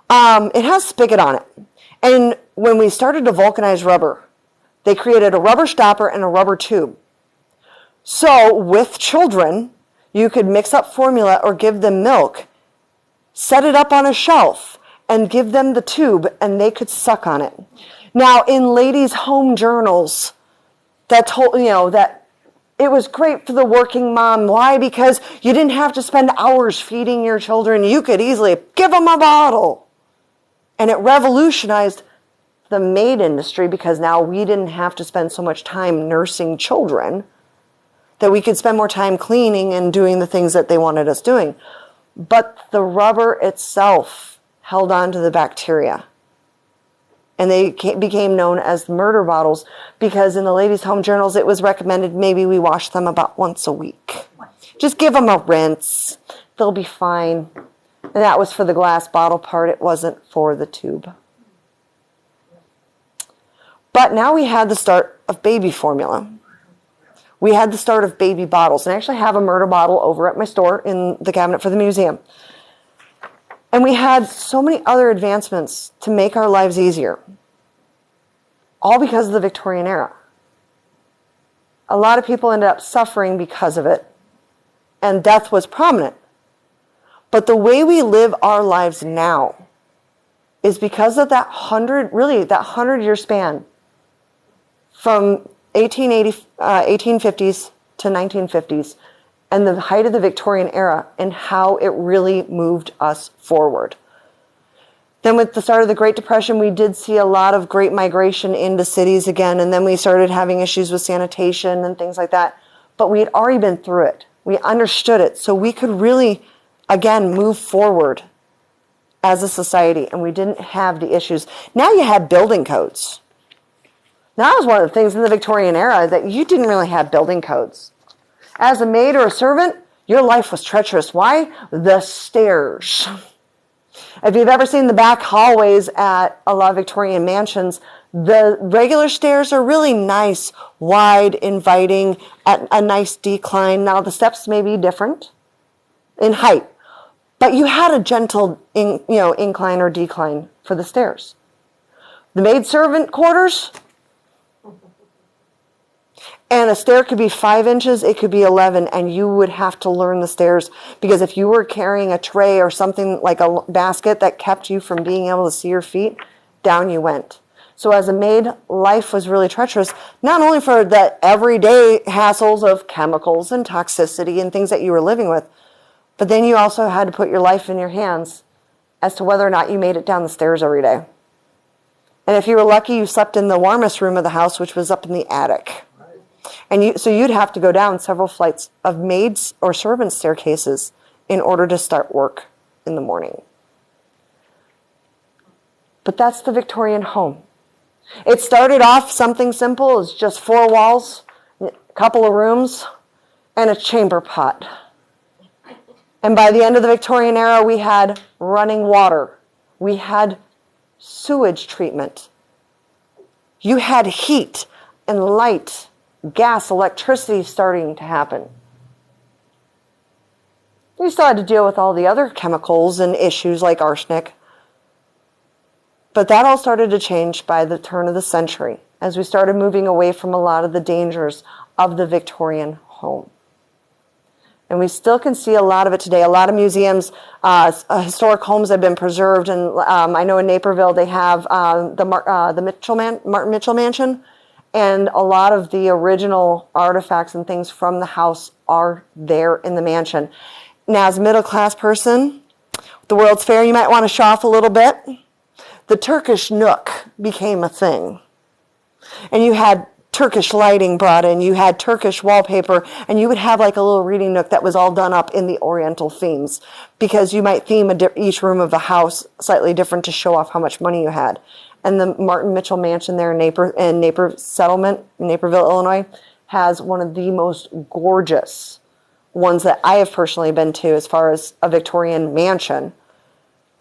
It has spigot on it. And when we started to vulcanize rubber, they created a rubber stopper and a rubber tube. So with children, you could mix up formula or give them milk, set it up on a shelf, and give them the tube, and they could suck on it. Now, in ladies' home journals, that told, that it was great for the working mom. Why? Because you didn't have to spend hours feeding your children. You could easily give them a bottle. And it revolutionized the maid industry because now we didn't have to spend so much time nursing children, that we could spend more time cleaning and doing the things that they wanted us doing. But the rubber itself held on to the bacteria. And they became known as murder bottles because in the ladies' home journals, it was recommended maybe we wash them about once a week. Just give them a rinse. They'll be fine. And that was for the glass bottle part. It wasn't for the tube. But now we had the start of baby formula. We had the start of baby bottles. And I actually have a murder bottle over at my store in the cabinet for the museum. And we had so many other advancements to make our lives easier, all because of the Victorian era. A lot of people ended up suffering because of it, and death was prominent. But the way we live our lives now is because of that 100-year span from 1850s to 1950s, and the height of the Victorian era and how it really moved us forward. Then with the start of the Great Depression, we did see a lot of great migration into cities again, and then we started having issues with sanitation and things like that. But we had already been through it. We understood it, so we could really, again, move forward as a society, and we didn't have the issues. Now you had building codes. Now that was one of the things in the Victorian era, that you didn't really have building codes. As a maid or a servant, your life was treacherous. Why? The stairs. If you've ever seen the back hallways at a lot of Victorian mansions, the regular stairs are really nice, wide, inviting, at a nice decline. Now the steps may be different in height, but you had a gentle incline or decline for the stairs. The maid servant quarters, and a stair could be 5 inches, it could be 11, and you would have to learn the stairs, because if you were carrying a tray or something like a basket that kept you from being able to see your feet, down you went. So as a maid, life was really treacherous, not only for the everyday hassles of chemicals and toxicity and things that you were living with, but then you also had to put your life in your hands as to whether or not you made it down the stairs every day. And if you were lucky, you slept in the warmest room of the house, which was up in the attic. And so you'd have to go down several flights of maids or servants' staircases in order to start work in the morning. But that's the Victorian home. It started off something simple as just 4 walls, a couple of rooms, and a chamber pot. And by the end of the Victorian era, we had running water. We had sewage treatment. You had heat and light, gas, electricity starting to happen. You still had to deal with all the other chemicals and issues like arsenic. But that all started to change by the turn of the century as we started moving away from a lot of the dangers of the Victorian home. And we still can see a lot of it today. A lot of museums, historic homes have been preserved. And I know in Naperville they have the Martin Mitchell Mansion. And a lot of the original artifacts and things from the house are there in the mansion. Now, as a middle-class person, the World's Fair, you might want to show off a little bit. The Turkish nook became a thing. And you had Turkish lighting brought in, you had Turkish wallpaper, and you would have like a little reading nook that was all done up in the Oriental themes, because you might theme each room of the house slightly different to show off how much money you had. And the Martin Mitchell Mansion there in Naperville Settlement, in Naperville, Illinois, has one of the most gorgeous ones that I have personally been to as far as a Victorian mansion.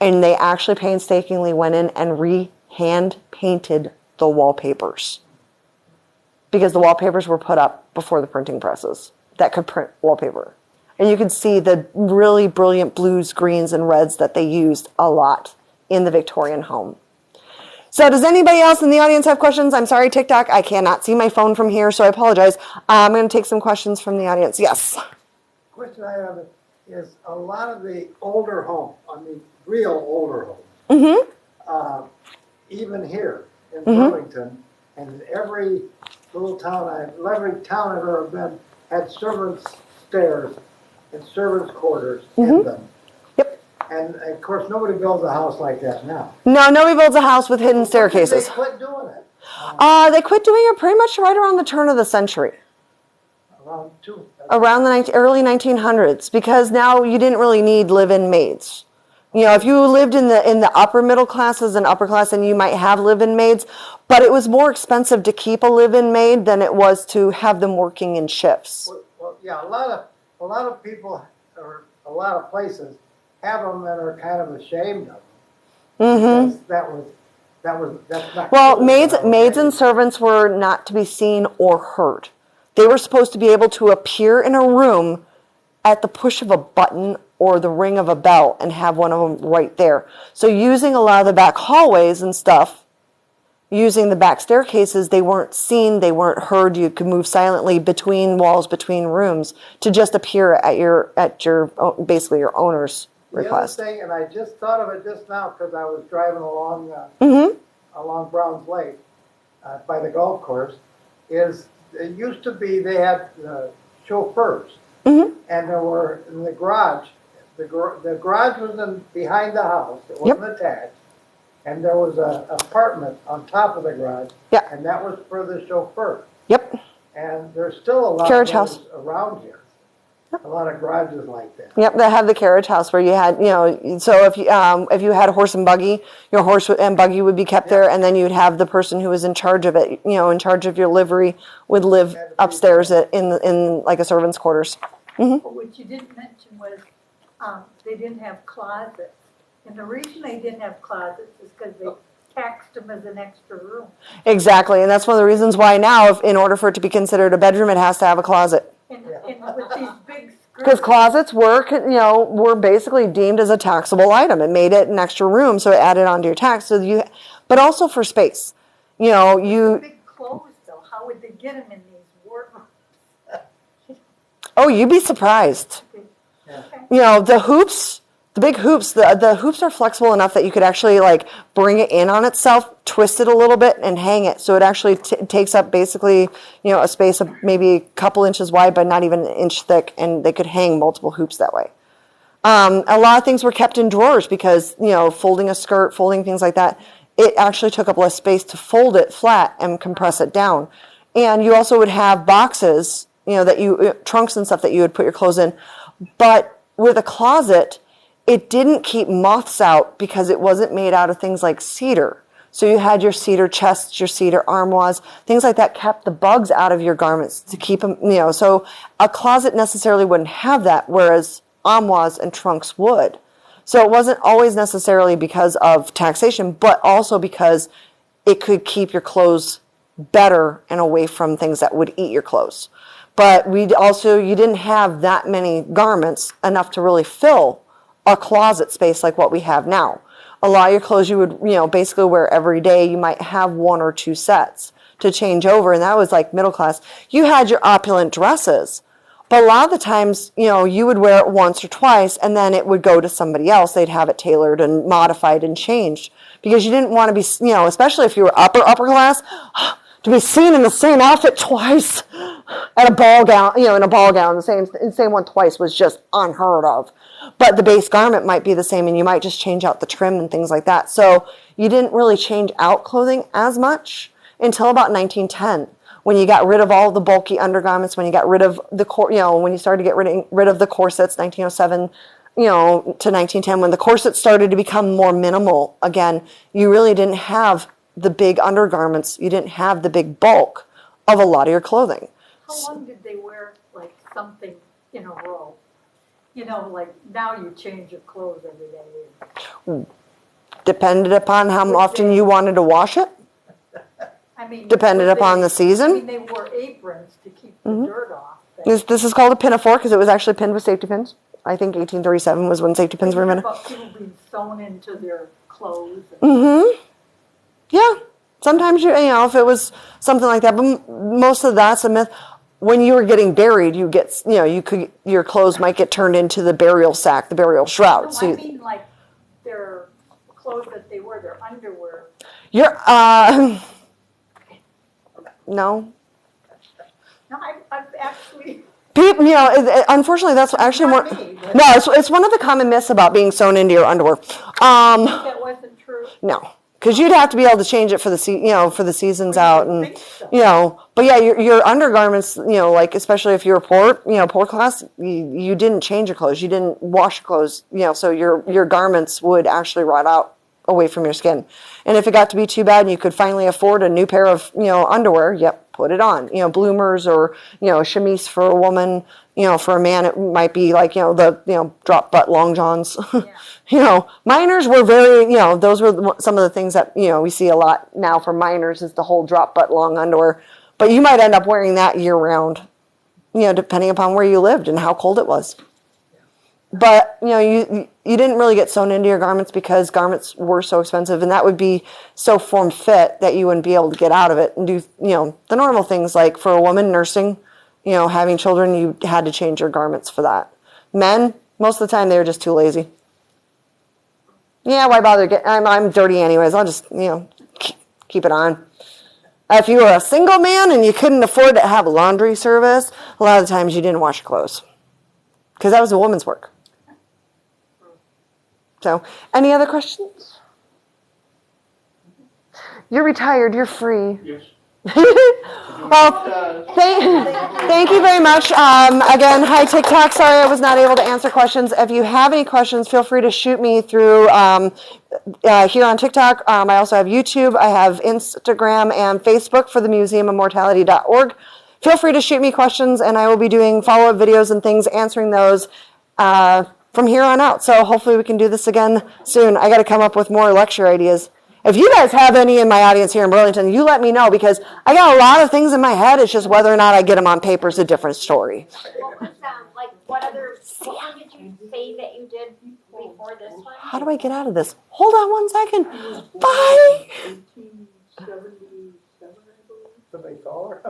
And they actually painstakingly went in and hand painted the wallpapers, because the wallpapers were put up before the printing presses that could print wallpaper. And you could see the really brilliant blues, greens, and reds that they used a lot in the Victorian home. So does anybody else in the audience have questions? I'm sorry, TikTok, I cannot see my phone from here, so I apologize. I'm going to take some questions from the audience. Yes? Question I have is a lot of the older homes, I mean, real older homes, even here in Burlington, and every little town, every town I've ever been had servants' stairs and servants' quarters in them. Yep. And of course, nobody builds a house like that now. No, nobody builds a house with hidden staircases. They quit doing it. They quit doing it pretty much right around the turn of the century. Around the early 1900s, because now you didn't really need live-in maids. You know, if you lived in the upper middle classes and upper class, then you might have live-in maids, but it was more expensive to keep a live-in maid than it was to have them working in shifts. Well, yeah, a lot of people or a lot of places have them and are kind of ashamed of them. Because that's not. Well, cool maids and servants were not to be seen or heard. They were supposed to be able to appear in a room at the push of a button or the ring of a bell and have one of them right there. So using a lot of the back hallways and stuff, using the back staircases, they weren't seen, they weren't heard. You could move silently between walls, between rooms to just appear at your basically your owner's request. The other thing, and I just thought of it just now because I was driving along along Browns Lake by the golf course, is it used to be they had chauffeurs, and there were in the garage. The garage was behind the house. It wasn't attached, and there was an apartment on top of the garage, and that was for the chauffeur. Yep. And there's still a lot carriage of those around here. A lot of garages like that. Yep, that had the carriage house where you had, so if you had a horse and buggy, your horse and buggy would be kept there, and then you'd have the person who was in charge of it, in charge of your livery, would live upstairs in like a servant's quarters. But what you didn't mention was they didn't have closets. And the reason they didn't have closets is because they taxed them as an extra room. Exactly, and that's one of the reasons why now, in order for it to be considered a bedroom, it has to have a closet. And with these big skirts. Because closets were basically deemed as a taxable item. It made it an extra room, so it added onto your tax. But also for space. Big clothes, though. How would they get them in these wardrobes? Oh, you'd be surprised. Yeah. The hoops. The big hoops, the hoops are flexible enough that you could actually bring it in on itself, twist it a little bit, and hang it. So it actually takes up basically, a space of maybe a couple inches wide, but not even an inch thick, and they could hang multiple hoops that way. A lot of things were kept in drawers because, folding a skirt, folding things like that, it actually took up less space to fold it flat and compress it down. And you also would have boxes, trunks and stuff that you would put your clothes in. But with a closet, it didn't keep moths out because it wasn't made out of things like cedar. So you had your cedar chests, your cedar armoires, things like that kept the bugs out of your garments to keep them, so a closet necessarily wouldn't have that, whereas armoires and trunks would. So it wasn't always necessarily because of taxation, but also because it could keep your clothes better and away from things that would eat your clothes. But you didn't have that many garments enough to really fill a closet space like what we have now. A lot of your clothes you would, basically wear every day. You might have 1 or 2 sets to change over, and that was like middle class. You had your opulent dresses, but a lot of the times, you would wear it once or twice, and then it would go to somebody else. They'd have it tailored and modified and changed, because you didn't want to be, especially if you were upper class, to be seen in the same outfit twice at a ball gown, in a ball gown, the same one twice was just unheard of. But the base garment might be the same, and you might just change out the trim and things like that. So you didn't really change out clothing as much until about 1910, when you got rid of all the bulky undergarments, when you got rid of the when you started to get rid of the corsets, 1907, to 1910, when the corsets started to become more minimal again. You really didn't have the big undergarments. You didn't have the big bulk of a lot of your clothing. How long did they wear like something in a row? Like now you change your clothes every day. Depended upon how often you wanted to wash it. Depended upon the season. They wore aprons to keep the dirt off. This is called a pinafore because it was actually pinned with safety pins. I think 1837 was when safety pins were invented. About people being sewn into their clothes. Yeah. Sometimes if it was something like that, but most of that's a myth. When you were getting buried, your clothes might get turned into the burial sack, the burial shroud. No, So I mean like their clothes that they wear, their underwear. No. No, I've actually. People, unfortunately, that's actually more. No, it's one of the common myths about being sewn into your underwear. That wasn't true. No, because you'd have to be able to change it for the for the seasons out, and so. But yeah, your undergarments, like especially if you're poor class, you didn't change your clothes, you didn't wash your clothes, so your garments would actually rot out away from your skin. And if it got to be too bad and you could finally afford a new pair of underwear, put it on. Bloomers or a chemise for a woman. For a man it might be like the drop butt long johns. Minors were very those were some of the things that we see a lot now for minors is the whole drop butt long underwear. But you might end up wearing that year round, depending upon where you lived and how cold it was. But, you didn't really get sewn into your garments because garments were so expensive, and that would be so form fit that you wouldn't be able to get out of it and do, the normal things like for a woman nursing, having children, you had to change your garments for that. Men, most of the time, they were just too lazy. Yeah, why bother? I'm dirty anyways. I'll just, keep it on. If you were a single man and you couldn't afford to have a laundry service, a lot of the times you didn't wash your clothes because that was a woman's work. So, any other questions? You're retired. You're free. Yes. Well, thank you very much. Again, hi TikTok. Sorry I was not able to answer questions. If you have any questions, feel free to shoot me through here on TikTok. I also have YouTube. I have Instagram and Facebook for the museumofmortality.org. Feel free to shoot me questions, and I will be doing follow-up videos and things, answering those from here on out. So hopefully we can do this again soon. I got to come up with more lecture ideas. If you guys have any in my audience here in Burlington, you let me know, because I got a lot of things in my head. It's just whether or not I get them on paper is a different story. What was what one did you say that you did before this one? How do I get out of this? Hold on 1 second. Bye. 1877, I believe. Somebody call her.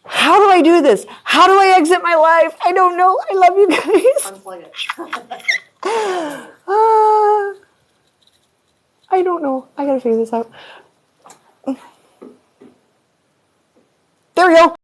How do I do this? How do I exit my life? I don't know. I love you guys. Unplug it. I don't know. I gotta figure this out. There we go.